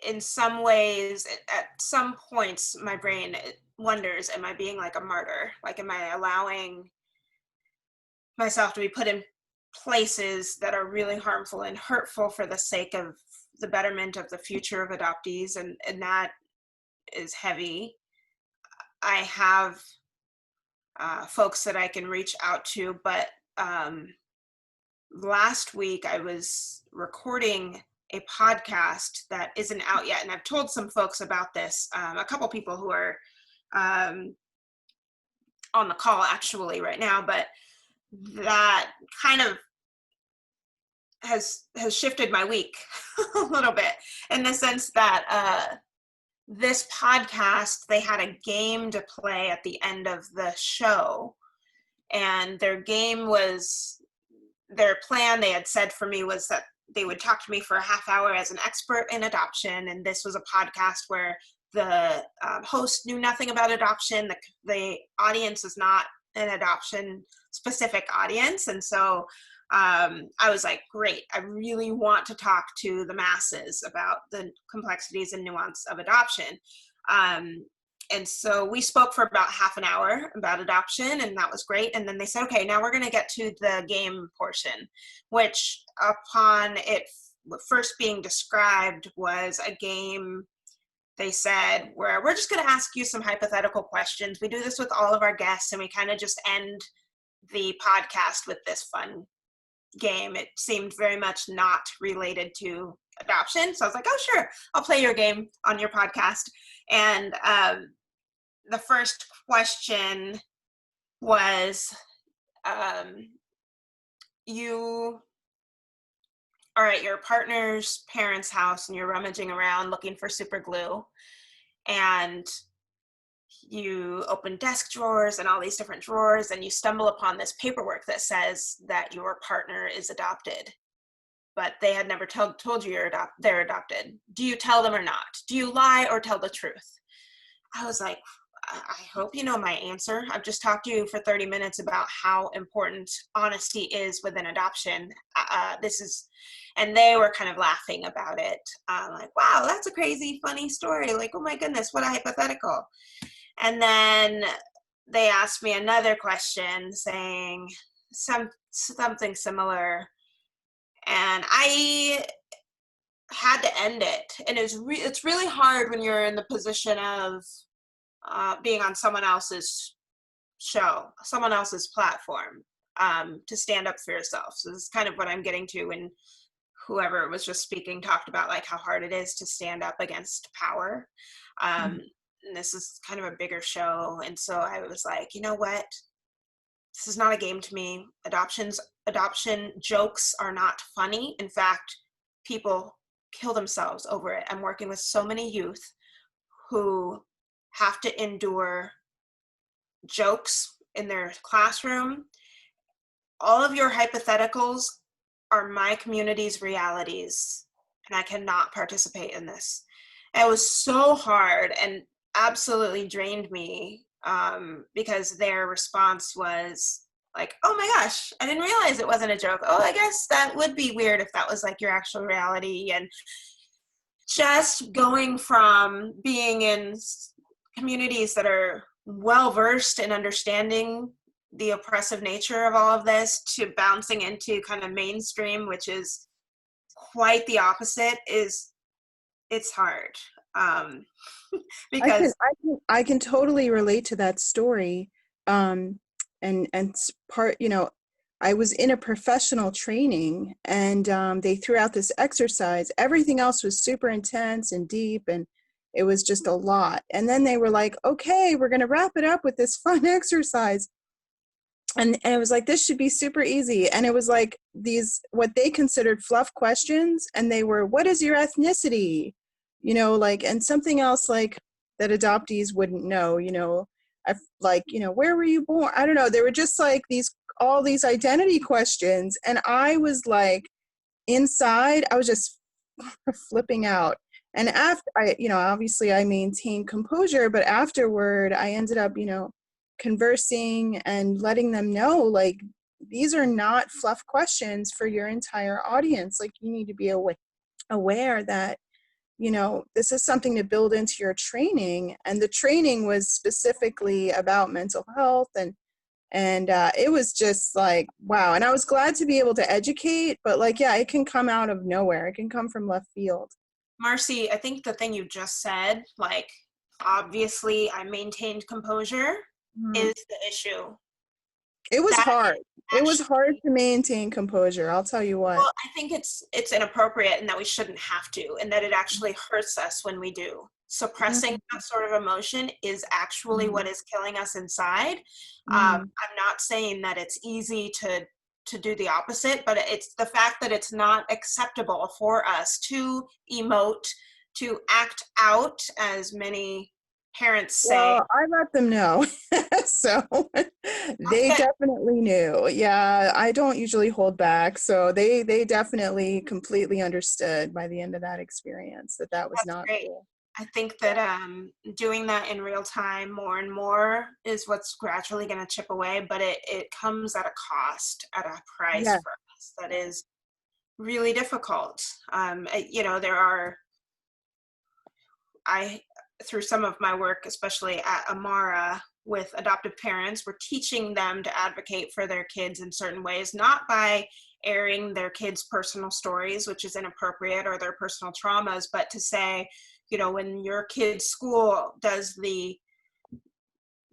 Speaker 2: in some ways, at some points, my brain wonders, am I being like a martyr? Like, am I allowing myself to be put in places that are really harmful and hurtful for the sake of the betterment of the future of adoptees? And that is heavy. I have folks that I can reach out to, but last week I was recording a podcast that isn't out yet, and I've told some folks about this, a couple people who are on the call actually right now, but that kind of has shifted my week a little bit, in the sense that this podcast, they had a game to play at the end of the show, and their game was, their plan they had said for me was that they would talk to me for a half hour as an expert in adoption. And this was a podcast where the host knew nothing about adoption. The audience is not an adoption specific audience. And so I was like, great, I really want to talk to the masses about the complexities and nuance of adoption. And so we spoke for about half an hour about adoption, and that was great. And then they said, okay, now we're going to get to the game portion, which upon it first being described was a game, they said, where we're just going to ask you some hypothetical questions. We do this with all of our guests, and we kind of just end the podcast with this fun game. It seemed very much not related to adoption. So I was like, oh, sure, I'll play your game on your podcast. And the first question was, you are at your partner's parents' house and you're rummaging around looking for super glue, and you open desk drawers and all these different drawers, and you stumble upon this paperwork that says that your partner is adopted, but they had never told you they're adopted. Do you tell them or not? Do you lie or tell the truth? I was like, I hope you know my answer. I've just talked to you for 30 minutes about how important honesty is within adoption. And they were kind of laughing about it. Like, wow, that's a crazy, funny story. Like, oh my goodness, what a hypothetical. And then they asked me another question saying something similar. And I had to end it. And it's really hard when you're in the position of being on someone else's show, someone else's platform, to stand up for yourself. So this is kind of what I'm getting to when whoever was just speaking talked about like how hard it is to stand up against power. And this is kind of a bigger show. And so I was like, you know what? This is not a game to me. Adoption jokes are not funny. In fact, people kill themselves over it. I'm working with so many youth who have to endure jokes in their classroom. All of your hypotheticals are my community's realities, and I cannot participate in this. It was so hard and absolutely drained me, because their response was like, oh my gosh, I didn't realize it wasn't a joke. Oh, I guess that would be weird if that was like your actual reality. And just going from being in communities that are well-versed in understanding the oppressive nature of all of this to bouncing into kind of mainstream, which is quite the opposite, it's hard. Because
Speaker 10: I can totally relate to that story. And part, I was in a professional training, and they threw out this exercise. Everything else was super intense and deep, and it was just a lot. And then they were like, okay, we're going to wrap it up with this fun exercise. And it was like, this should be super easy. And it was like these, what they considered fluff questions. And they were, what is your ethnicity? And something else like that adoptees wouldn't know, where were you born? I don't know. They were just like all these identity questions. And I was like, inside, I was just flipping out. And after I, obviously I maintained composure, but afterward I ended up, conversing and letting them know, like, these are not fluff questions for your entire audience. Like, you need to be aware that, this is something to build into your training. And the training was specifically about mental health, and it was just like, wow. And I was glad to be able to educate, but like, yeah, it can come out of nowhere. It can come from left field.
Speaker 2: Marcie, I think the thing you just said, like, obviously I maintained composure, is the issue.
Speaker 10: It was
Speaker 2: That
Speaker 10: hard. It was
Speaker 2: actually-
Speaker 10: hard to maintain composure. I'll tell you what.
Speaker 2: Well, I think it's inappropriate and that we shouldn't have to, and that it actually hurts us when we do. Suppressing that sort of emotion is actually what is killing us inside. I'm not saying that it's easy to do the opposite, but it's the fact that it's not acceptable for us to emote, to act out, as many parents say.
Speaker 10: Well, I let them know. So they definitely knew. Yeah, I don't usually hold back. So they definitely completely understood by the end of that experience that was not
Speaker 2: great.
Speaker 10: cool.
Speaker 2: I think that doing that in real time more and more is what's gradually going to chip away, but it comes at a cost, at a price for us that is really difficult. Through some of my work, especially at Amara with adoptive parents, we're teaching them to advocate for their kids in certain ways, not by airing their kids' personal stories, which is inappropriate, or their personal traumas, but to say, when your kid's school does the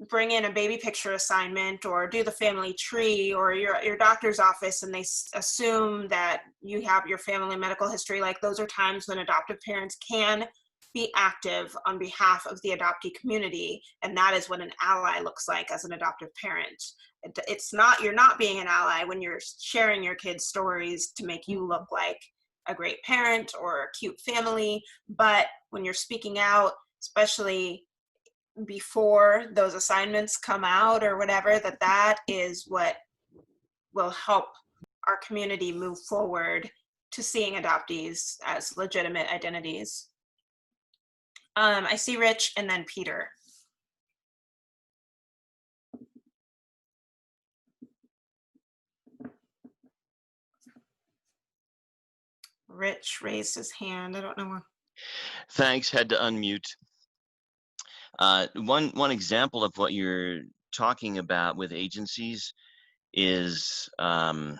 Speaker 2: bring in a baby picture assignment or do the family tree, or your doctor's office, and they assume that you have your family medical history, like, those are times when adoptive parents can be active on behalf of the adoptee community, and that is what an ally looks like as an adoptive parent. It's not, you're not being an ally when you're sharing your kids' stories to make you look like a great parent or a cute family, but when you're speaking out, especially before those assignments come out or whatever, that is what will help our community move forward to seeing adoptees as legitimate identities. I see Rich and then Peter. Rich raised his hand. I don't know.
Speaker 5: Thanks, had to unmute. One example of what you're talking about with agencies is when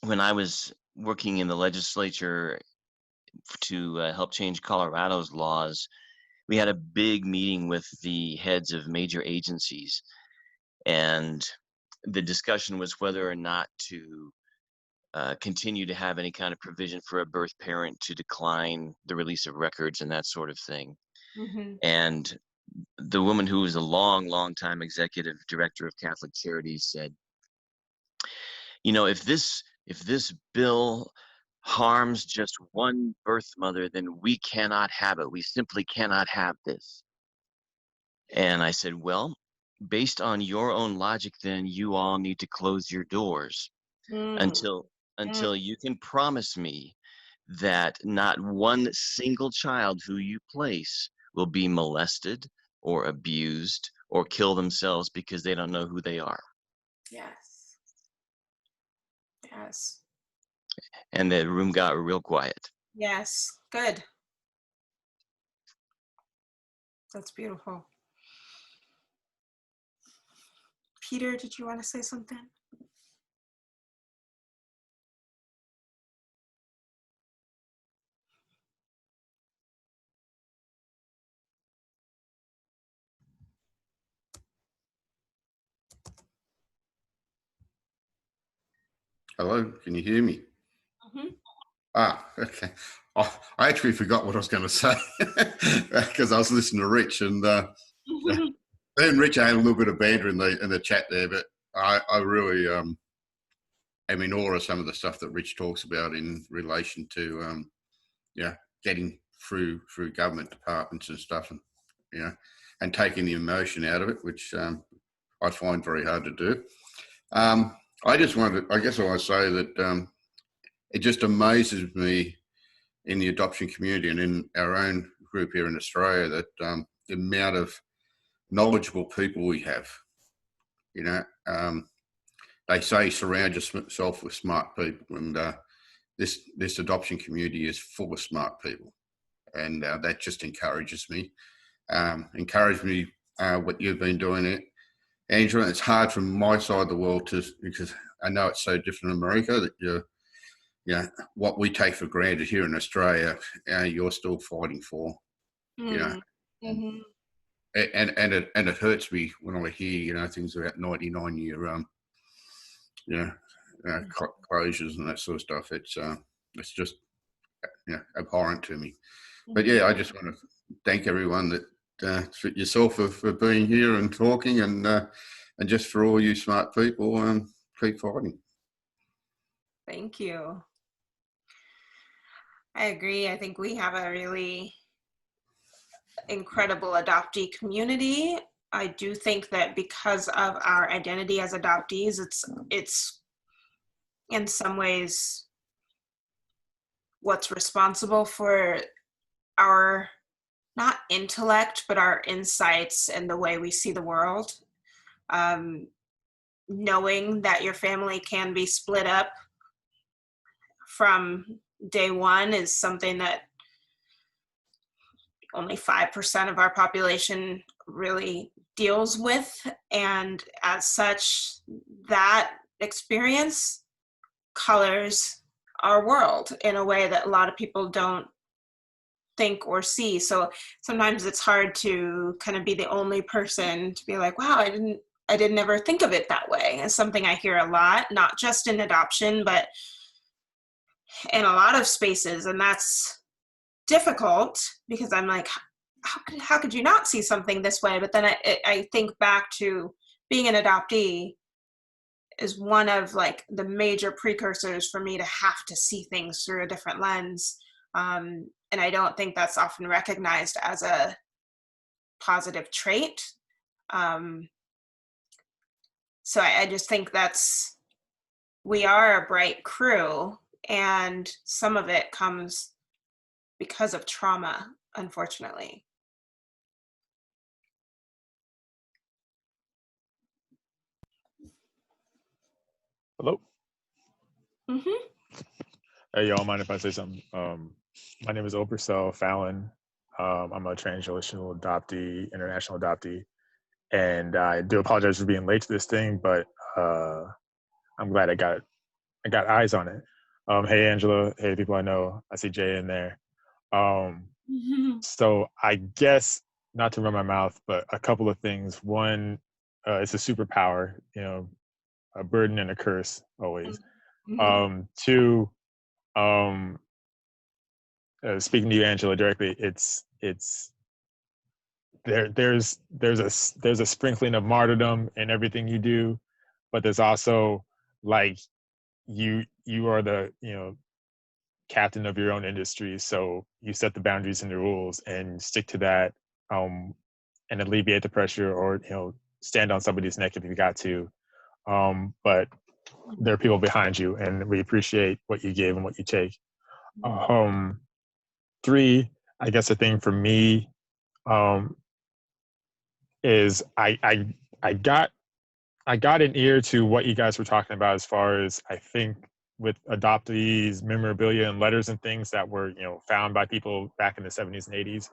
Speaker 5: I was working in the legislature to help change Colorado's laws, we had a big meeting with the heads of major agencies, and the discussion was whether or not to continue to have any kind of provision for a birth parent to decline the release of records and that sort of thing. And the woman who was a long time executive director of Catholic Charities said, if this bill harms just one birth mother, then we cannot have it. We simply cannot have this. And I said, well, based on your own logic, then you all need to close your doors until you can promise me that not one single child who you place will be molested or abused or kill themselves because they don't know who they are.
Speaker 2: Yes. Yes.
Speaker 5: And the room got real quiet.
Speaker 2: Yes. Good. That's beautiful. Peter, did you want to say something?
Speaker 11: Hello, can you hear me? Okay. Oh, I actually forgot what I was going to say because I was listening to Rich, and then Rich, I had a little bit of banter in the chat there, but I really am in awe of some of the stuff that Rich talks about in relation to getting through government departments and stuff, and and taking the emotion out of it, which I find very hard to do. I guess I want to say that it just amazes me in the adoption community and in our own group here in Australia, that the amount of knowledgeable people we have. You know, they say surround yourself with smart people, and this adoption community is full of smart people, and that just encourages me. What you've been doing it, Angela. It's hard from my side of the world because I know it's so different in America that what we take for granted here in Australia, you're still fighting for. You know,
Speaker 2: Mm-hmm.
Speaker 11: and it hurts me when I hear things about 99-year closures and that sort of stuff. It's just abhorrent to me. But yeah, I just want to thank everyone that yourself for being here and talking, and just for all you smart people, keep fighting.
Speaker 2: Thank you. I agree. I think we have a really incredible adoptee community. I do think that because of our identity as adoptees, it's in some ways what's responsible for our, not intellect, but our insights and the way we see the world. Knowing that your family can be split up from day one is something that only 5% of our population really deals with. And as such, that experience colors our world in a way that a lot of people don't think or see. So sometimes it's hard to kind of be the only person to be like, wow, I didn't ever think of it that way. It's something I hear a lot, not just in adoption, but in a lot of spaces. And that's difficult because I'm like, how could you not see something this way? But then I think back to being an adoptee is one of like the major precursors for me to have to see things through a different lens. And I don't think that's often recognized as a positive trait. So I just think we are a bright crew, and some of it comes because of trauma, unfortunately.
Speaker 12: Hello.
Speaker 2: Mm-hmm.
Speaker 12: Hey, y'all, mind if I say something? My name is Oprah Fallon. I'm a transgenerational adoptee, international adoptee, and I do apologize for being late to this thing, but I'm glad I got eyes on it. Hey, Angela. Hey, people I know. I see Jay in there. So I guess, not to run my mouth, but a couple of things. One, it's a superpower, a burden and a curse always. Two, speaking to you, Angela, directly, there's a sprinkling of martyrdom in everything you do, but there's also like you are the captain of your own industry, so you set the boundaries and the rules and stick to that, and alleviate the pressure, or stand on somebody's neck if you got to. But there are people behind you, and we appreciate what you give and what you take. Three, I guess the thing for me is I got an ear to what you guys were talking about as far as, I think, with adoptees, memorabilia and letters and things that were found by people back in the 70s and 80s.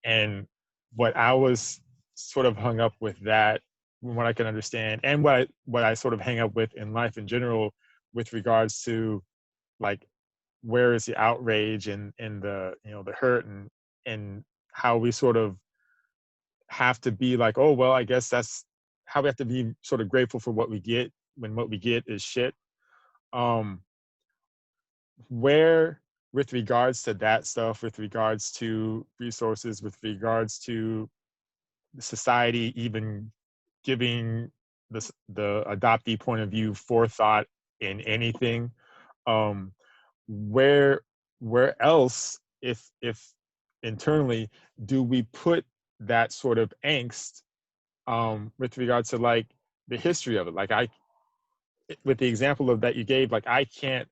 Speaker 12: And what I was sort of hung up with that, from what I can understand, and what I sort of hang up with in life in general, with regards to like, where is the outrage and the the hurt, and how we sort of have to be like, oh well, I guess that's how we have to be sort of grateful for what we get when what we get is shit. Where, with regards to that stuff, with regards to resources, with regards to society even giving the adoptee point of view forethought in anything, where else, if internally, do we put that sort of angst, with regards to like the history of it? Like, with the example of that you gave, like, I can't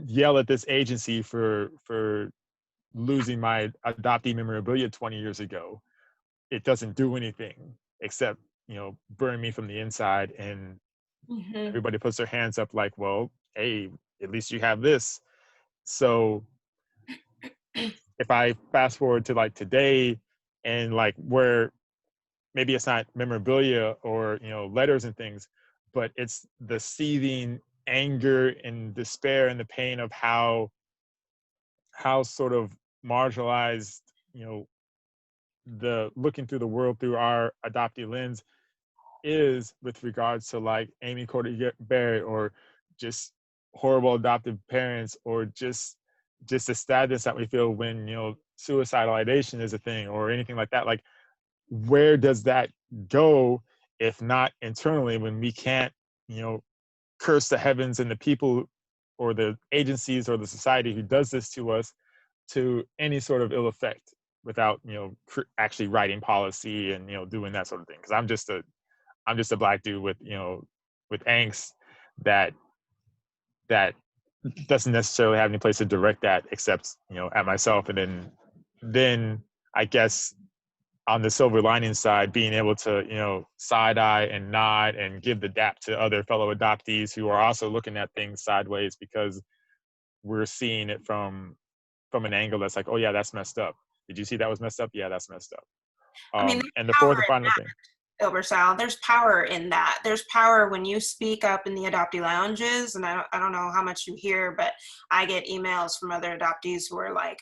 Speaker 12: yell at this agency for losing my adoptee memorabilia 20 years ago, it doesn't do anything except, you know, burn me from the inside. And everybody puts their hands up like, well, hey, at least you have this. So if I fast forward to like today, and like where maybe it's not memorabilia or, you know, letters and things, but it's the seething anger and despair and the pain of how sort of marginalized, you know, the looking through the world through our adoptee lens is with regards to like Amy Cody Barrett, or just horrible adoptive parents, or just the sadness that we feel when, you know, suicidal ideation is a thing or anything like that. Like, where does that go if not internally, when we can't, you know, curse the heavens and the people or the agencies or the society who does this to us to any sort of ill effect without, you know, actually writing policy and, you know, doing that sort of thing? Because I'm just a black dude with, you know, with angst that doesn't necessarily have any place to direct that except, you know, at myself. And then I guess on the silver lining side, being able to, you know, side eye and nod and give the dap to other fellow adoptees who are also looking at things sideways because we're seeing it from an angle that's like, oh yeah, that's messed up. Did you see that was messed up? Yeah, that's messed up.
Speaker 2: I mean,
Speaker 12: And the fourth and final thing.
Speaker 2: Silversal, there's power in that. There's power when you speak up in the adoptee lounges, and I don't know how much you hear, but I get emails from other adoptees who are like,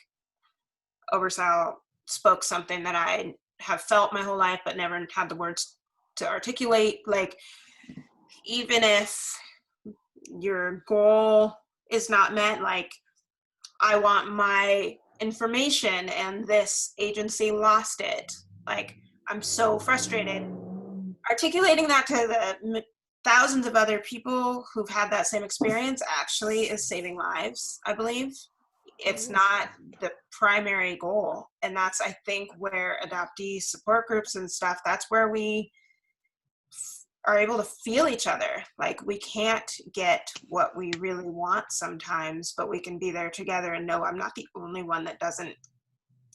Speaker 2: Oversal spoke something that I have felt my whole life but never had the words to articulate. Like, even if your goal is not met, like, I want my information and this agency lost it. Like, I'm so frustrated. Articulating that to the thousands of other people who've had that same experience actually is saving lives, I believe. It's not the primary goal. And that's, I think, where adoptee support groups and stuff, that's where we are able to feel each other. Like, we can't get what we really want sometimes, but we can be there together and know I'm not the only one that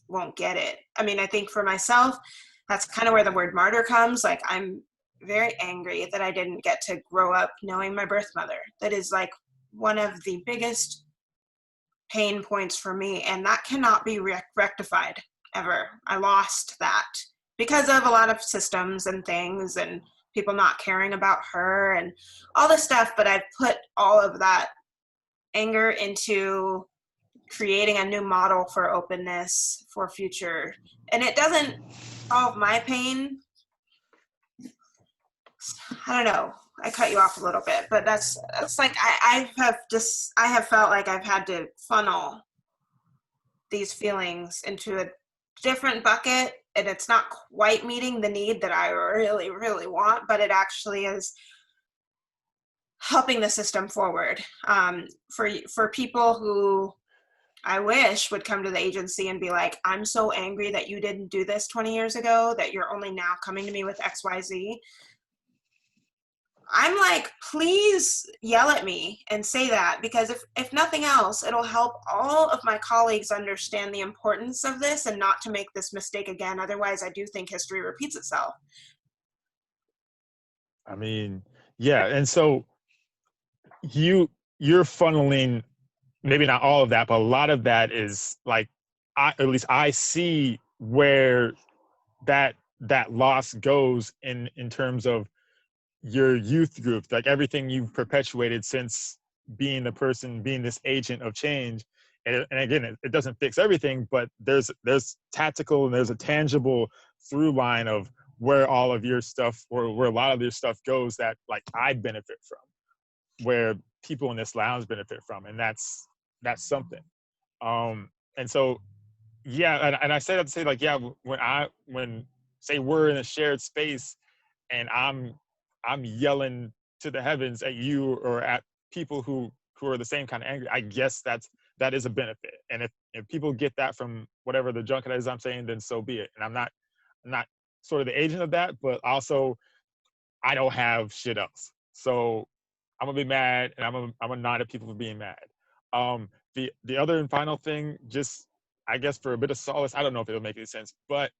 Speaker 2: won't get it. I mean, I think for myself, that's kind of where the word martyr comes. Like, I'm very angry that I didn't get to grow up knowing my birth mother. That is like one of the biggest pain points for me, and that cannot be rectified ever. I lost that because of a lot of systems and things and people not caring about her and all this stuff, but I've put all of that anger into creating a new model for openness for future. And it doesn't solve my pain. I don't know. I cut you off a little bit, but that's like I have felt like I've had to funnel these feelings into a different bucket, and it's not quite meeting the need that I really, really want, but it actually is helping the system forward. For people who I wish would come to the agency and be like, I'm so angry that you didn't do this 20 years ago, that you're only now coming to me with XYZ. I'm like, please yell at me and say that, because if nothing else, it'll help all of my colleagues understand the importance of this and not to make this mistake again. Otherwise, I do think history repeats itself.
Speaker 12: I mean, yeah. And so you're funneling, maybe not all of that, but a lot of that is like, at least I see where that loss goes in terms of your youth group, like everything you've perpetuated since being this agent of change. And again, it doesn't fix everything, but there's tactical and there's a tangible through line of where all of your stuff, or where a lot of your stuff goes, that like I benefit from, where people in this lounge benefit from. And that's something. And so, yeah. And I say that to say, like, yeah, when say we're in a shared space and I'm yelling to the heavens at you or at people who are the same kind of angry, I guess that is a benefit. And if people get that from whatever the junket is I'm saying, then so be it. And I'm not sort of the agent of that, but also I don't have shit else. So I'm gonna be mad, and I'm gonna nod at people for being mad. The other and final thing, just I guess for a bit of solace, I don't know if it'll make any sense, but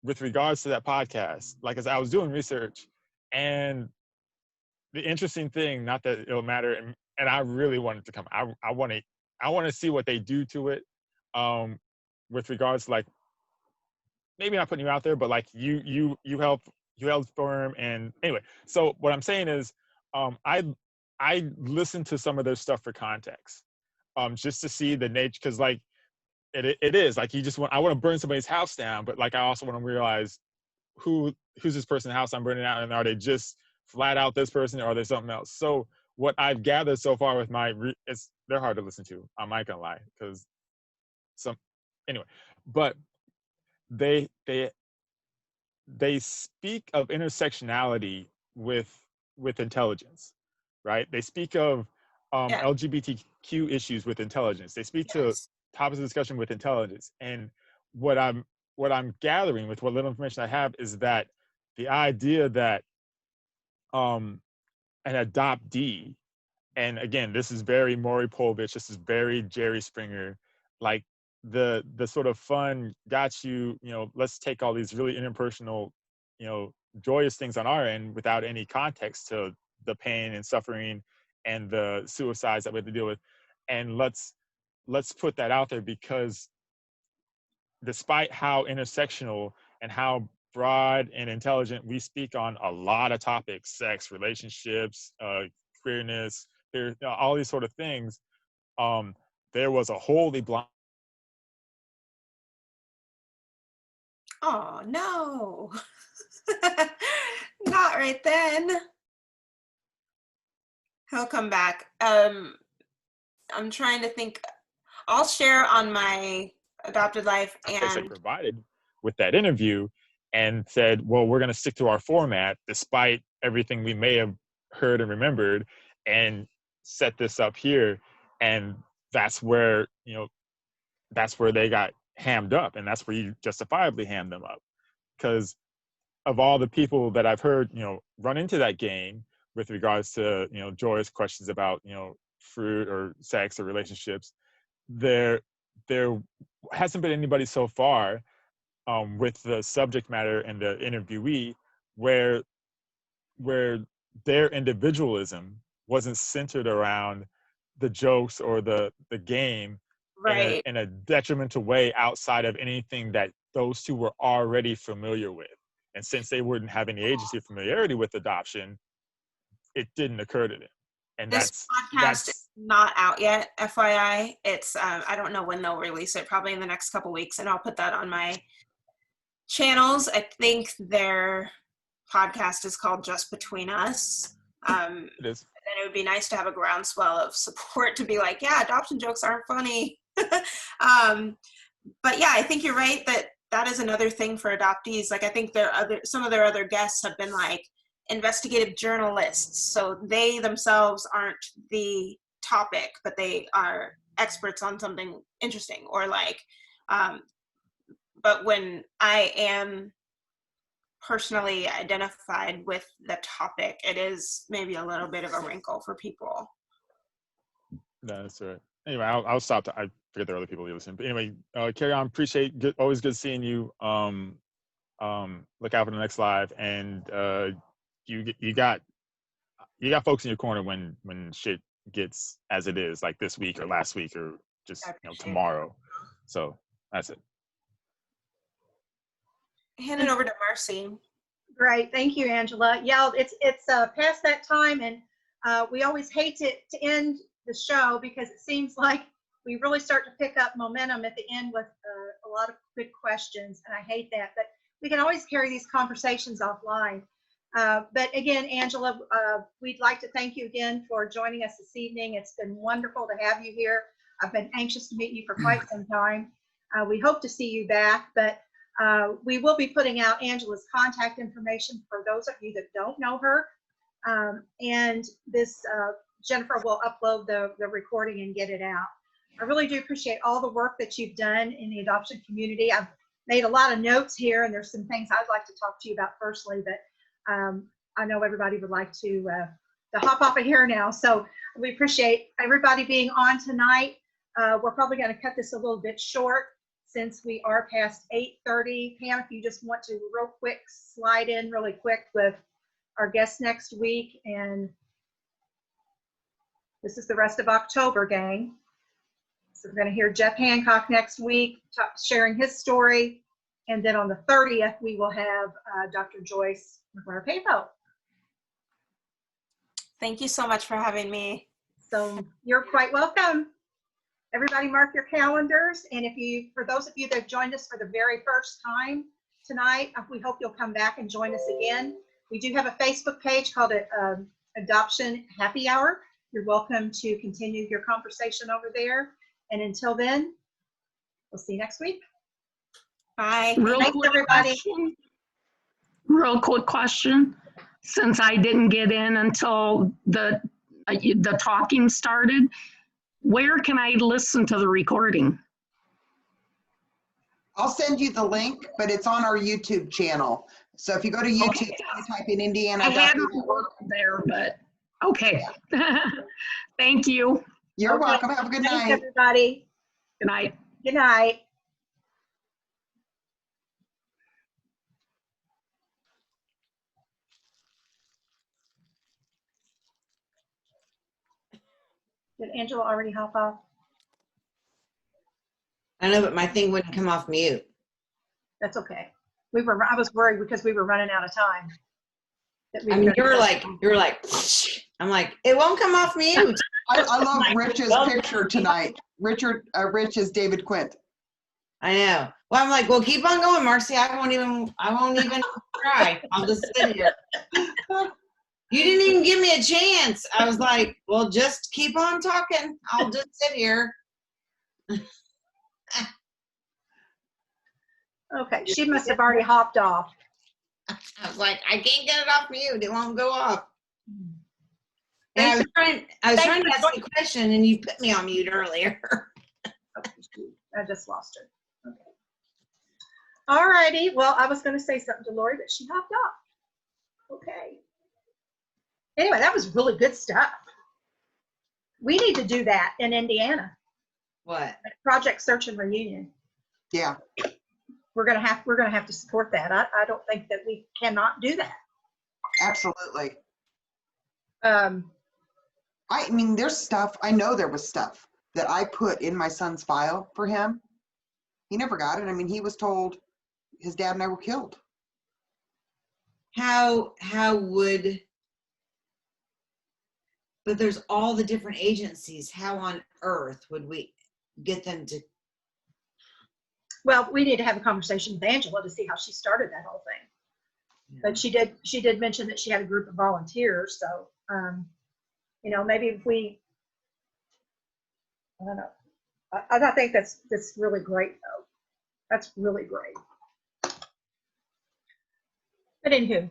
Speaker 12: with regards to that podcast, like as I was doing research, and the interesting thing, not that it'll matter, and I really wanted to come. I want to see what they do to it, with regards to, like, maybe not putting you out there, but like you helped form. And anyway, so what I'm saying is, I listened to some of their stuff for context, just to see the nature, because like it is like I want to burn somebody's house down, but like I also want to realize who's this person's house I'm burning out, and are they just flat out this person, or are they something else? So what I've gathered so far with they're hard to listen to. I'm not gonna lie, because anyway, but they speak of intersectionality with intelligence, right? They speak of
Speaker 2: Yeah.
Speaker 12: LGBTQ issues with intelligence. They speak to
Speaker 2: Yes.
Speaker 12: topics of discussion with intelligence. And what I'm gathering with what little information I have is that the idea that an adoptee, and again, this is very Maury Povich, this is very Jerry Springer, like the sort of fun, let's take all these really interpersonal, joyous things on our end without any context to the pain and suffering and the suicides that we have to deal with, and let's put that out there, because despite how intersectional and how broad and intelligent we speak on a lot of topics, sex, relationships, queerness, all these sort of things, there was a wholly blind.
Speaker 2: Oh no. Not right then. He'll come back. I'm trying to think. I'll share on my adopted life, and
Speaker 12: Provided with that interview, and said, well, we're going to stick to our format despite everything we may have heard and remembered, and set this up here. And that's where they got hammed up, and that's where you justifiably hammed them up, because of all the people that I've heard run into that game with regards to joyous questions about fruit or sex or relationships, there hasn't been anybody so far, with the subject matter and the interviewee, where their individualism wasn't centered around the jokes or the game,
Speaker 2: right.
Speaker 12: in a detrimental way, outside of anything that those two were already familiar with. And since they wouldn't have any agency or familiarity with adoption, it didn't occur to them. And
Speaker 2: This podcast is not out yet, FYI. It's I don't know when they'll release it, probably in the next couple weeks, and I'll put that on my channels. I think their podcast is called Just Between Us.
Speaker 12: It is.
Speaker 2: And it would be nice to have a groundswell of support to be like, yeah, adoption jokes aren't funny. But yeah, I think you're right that is another thing for adoptees. Like, I think some of their other guests have been like investigative journalists, so they themselves aren't the topic, but they are experts on something interesting, or like but when I am personally identified with the topic, it is maybe a little bit of a wrinkle for people.
Speaker 12: That's right. Anyway, I'll stop. I forget there are other people you listen. But anyway, carry on. Always good seeing you. Look out for the next live, and you got folks in your corner when shit gets as it is, like this week or last week or just tomorrow. So that's it.
Speaker 2: Hand it over to Marcie.
Speaker 1: Great, thank you, Angela. Yeah, it's past that time, and we always hate to end the show, because it seems like we really start to pick up momentum at the end with a lot of good questions, and I hate that. But we can always carry these conversations offline. But again, Angela, we'd like to thank you again for joining us this evening. It's been wonderful to have you here. I've been anxious to meet you for quite some time. We hope to see you back, but we will be putting out Angela's contact information for those of you that don't know her. And this Jennifer will upload the recording and get it out. I really do appreciate all the work that you've done in the adoption community. I've made a lot of notes here, and there's some things I'd like to talk to you about personally, but I know everybody would like to hop off of here now. So we appreciate everybody being on tonight. We're probably going to cut this a little bit short since we are past 8:30. Pam, if you just want to real quick slide in really quick with our guest next week. And this is the rest of October, gang. So we're going to hear Jeff Hancock next week sharing his story. And then on the 30th, we will have Dr. Joyce McGuire-Papo.
Speaker 2: Thank you so much for having me.
Speaker 1: So you're quite welcome. Everybody mark your calendars. And for those of you that joined us for the very first time tonight, we hope you'll come back and join us again. We do have a Facebook page called Adoption Happy Hour. You're welcome to continue your conversation over there. And until then, we'll see you next week.
Speaker 2: Bye.
Speaker 1: Thanks, everybody.
Speaker 13: Real quick question. Since I didn't get in until the talking started, where can I listen to the recording?
Speaker 14: I'll send you the link, but it's on our YouTube channel. So if you go to YouTube,
Speaker 13: Okay.
Speaker 14: you type in Indiana.
Speaker 13: I hadn't worked there, but okay. Thank you.
Speaker 14: You're welcome. Have a good
Speaker 1: Thanks,
Speaker 14: night.
Speaker 1: everybody.
Speaker 13: Good night.
Speaker 1: Good night. Did Angela already hop off?
Speaker 3: I know, but my thing wouldn't come off mute.
Speaker 1: That's okay. I was worried because we were running out of time.
Speaker 3: I mean, you were like, I'm like, it won't come off mute.
Speaker 14: I love Rich's picture tonight. Rich is David Quint.
Speaker 3: I know. Well, I'm like, well, keep on going, Marcie. I won't even try. I'll just sit here. You didn't even give me a chance. I was like, well, just keep on talking. I'll just sit here.
Speaker 1: Okay, she must have already hopped off.
Speaker 3: I was like, I can't get it off mute. It won't go off. And I was trying to ask you a question, and you put me on mute earlier.
Speaker 1: I just lost her. Okay. All righty. Well, I was going to say something to Lori, but she hopped off. Okay. Anyway, that was really good stuff. We need to do that in Indiana.
Speaker 3: What?
Speaker 1: Project Search and Reunion.
Speaker 14: Yeah.
Speaker 1: We're gonna have to support that. I don't think that we cannot do that.
Speaker 14: Absolutely. I mean, there's stuff, I know there was stuff that I put in my son's file for him. He never got it. I mean, he was told his dad and I were killed.
Speaker 3: How would, but there's all the different agencies. How on earth would we get them to?
Speaker 1: Well, we need to have a conversation with Angela to see how she started that whole thing. Yeah. But she did mention that she had a group of volunteers. So, you know, maybe if we, I don't know. I think that's really great though. That's really great. But anywho.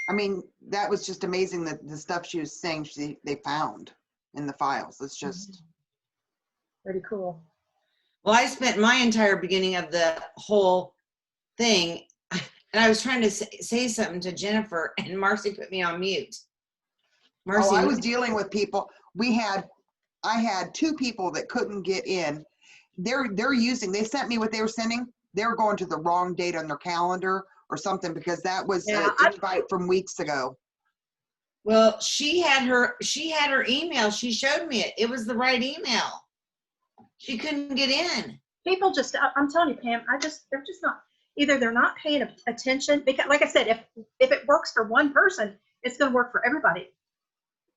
Speaker 14: I mean, that was just amazing that the stuff she was saying they found in the files. It's just
Speaker 1: pretty cool.
Speaker 3: Well, I spent my entire beginning of the whole thing, and I was trying to say something to Jennifer, and Marcie put me on mute. Marcie,
Speaker 14: I was dealing with people. I had two people that couldn't get in. They sent me what they were sending. They were going to the wrong date on their calendar or something, because that was an invite from weeks ago.
Speaker 3: Well, she had her email. She showed me it. It was the right email. She couldn't get in.
Speaker 1: People just, I'm telling you, Pam, they're just not, either they're not paying attention, because like I said, if it works for one person, it's going to work for everybody.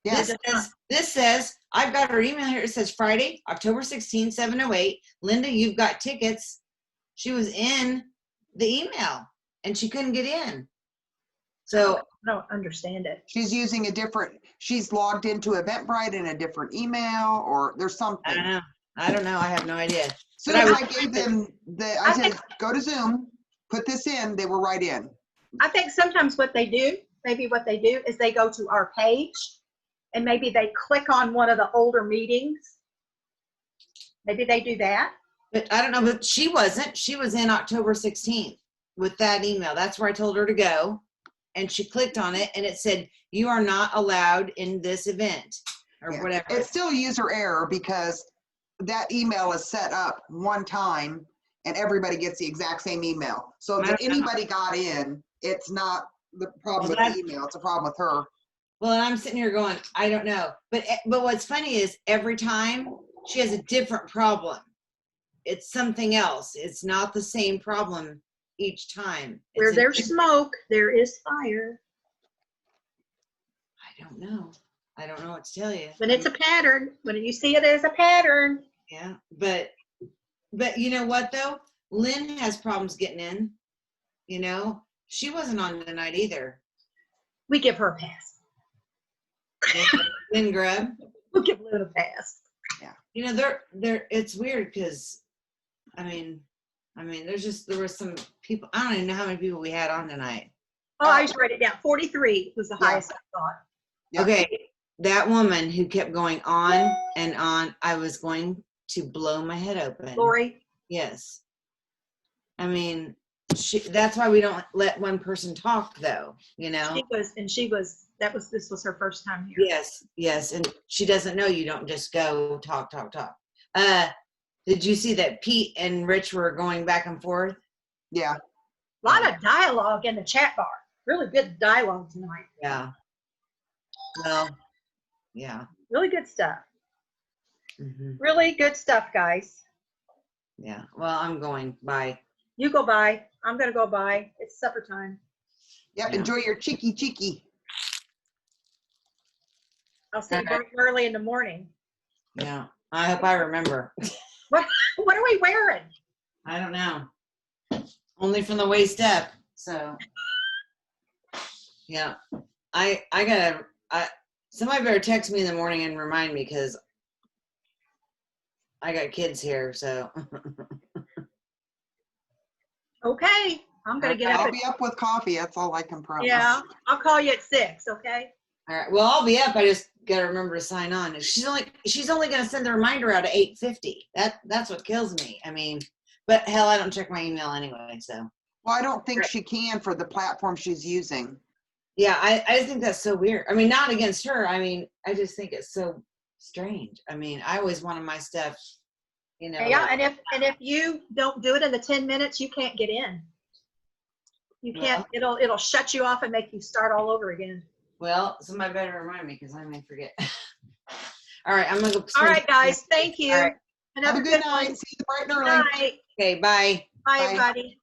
Speaker 3: Yes. This says, I've got her email here. It says Friday, October 16, 7:08. Linda, you've got tickets. She was in the email and she couldn't get in. So
Speaker 1: I don't understand it.
Speaker 14: She's using she's logged into Eventbrite in a different email, or there's something.
Speaker 3: I don't know. I have no idea.
Speaker 14: So I gave them I said, go to Zoom, put this in, they were right in.
Speaker 1: I think sometimes what they do is they go to our page and maybe they click on one of the older meetings. Maybe they do that.
Speaker 3: But I don't know, but she wasn't. She was in October 16th with that email. That's where I told her to go. and she clicked on it and it said, you are not allowed in this event or
Speaker 14: Yeah.
Speaker 3: whatever.
Speaker 14: It's still user error because that email is set up one time and everybody gets the exact same email. So if anybody got in, it's not the problem with the email, it's a problem with her.
Speaker 3: Well, and I'm sitting here going, I don't know. But what's funny is every time she has a different problem. It's something else. It's not the same problem each time.
Speaker 1: Where there's smoke, there is fire.
Speaker 3: I don't know. I don't know what to tell you.
Speaker 1: When it's a pattern, when you see it as a pattern.
Speaker 3: Yeah, but you know what though? Lynn has problems getting in. You know, she wasn't on tonight either.
Speaker 1: We give her a pass.
Speaker 3: Lynn Grubb.
Speaker 1: We'll give Lynn a pass.
Speaker 3: Yeah. You know, they're it's weird because I mean, there were some people, I don't even know how many people we had on tonight.
Speaker 1: Oh, I just write it down. 43 was the highest I thought.
Speaker 14: Yeah.
Speaker 3: Okay, that woman who kept going on and on, I was going to blow my head open.
Speaker 1: Lori?
Speaker 3: Yes. I mean, that's why we don't let one person talk though, you know?
Speaker 1: This was her first time here.
Speaker 3: Yes, and she doesn't know you don't just go talk. Did you see that Pete and Rich were going back and forth?
Speaker 14: Yeah.
Speaker 1: A lot of dialogue in the chat bar. Really good dialogue tonight.
Speaker 3: Yeah. Well, yeah.
Speaker 1: Really good stuff.
Speaker 3: Mm-hmm.
Speaker 1: Really good stuff, guys.
Speaker 3: Yeah. Well, I'm going. Bye.
Speaker 1: You go by. I'm going to go by. It's supper time.
Speaker 14: Yep.
Speaker 3: Yeah.
Speaker 14: Enjoy your cheeky.
Speaker 1: I'll see you bright and early in the morning.
Speaker 3: Yeah. I hope I remember.
Speaker 1: What are we wearing?
Speaker 3: I don't know. Only from the waist up. So, yeah. Somebody better text me in the morning and remind me because I got kids here. So.
Speaker 1: Okay. I'm going to get up.
Speaker 14: I'll be up with coffee. That's all I can promise.
Speaker 1: Yeah. I'll call you at 6. Okay.
Speaker 3: All right. Well, I'll be up. I just got to remember to sign on. She's only going to send the reminder out at 8:50. That's what kills me. I mean, but hell, I don't check my email anyway. So.
Speaker 14: Well, I don't think she can for the platform she's using.
Speaker 3: Yeah, I just think that's so weird. I mean, not against her. I mean, I just think it's so strange. I mean, I always wanted my stuff, you know.
Speaker 1: Yeah, and if you don't do it in the 10 minutes, you can't get in. You can't. It'll shut you off and make you start all over again.
Speaker 3: Well, somebody better remind me because I may forget. All right, I'm gonna go.
Speaker 1: All right, guys. Thank you.
Speaker 3: All right.
Speaker 1: And
Speaker 14: Have a good night. See you bright and early.
Speaker 1: Good night.
Speaker 3: Okay, bye.
Speaker 1: Bye, everybody.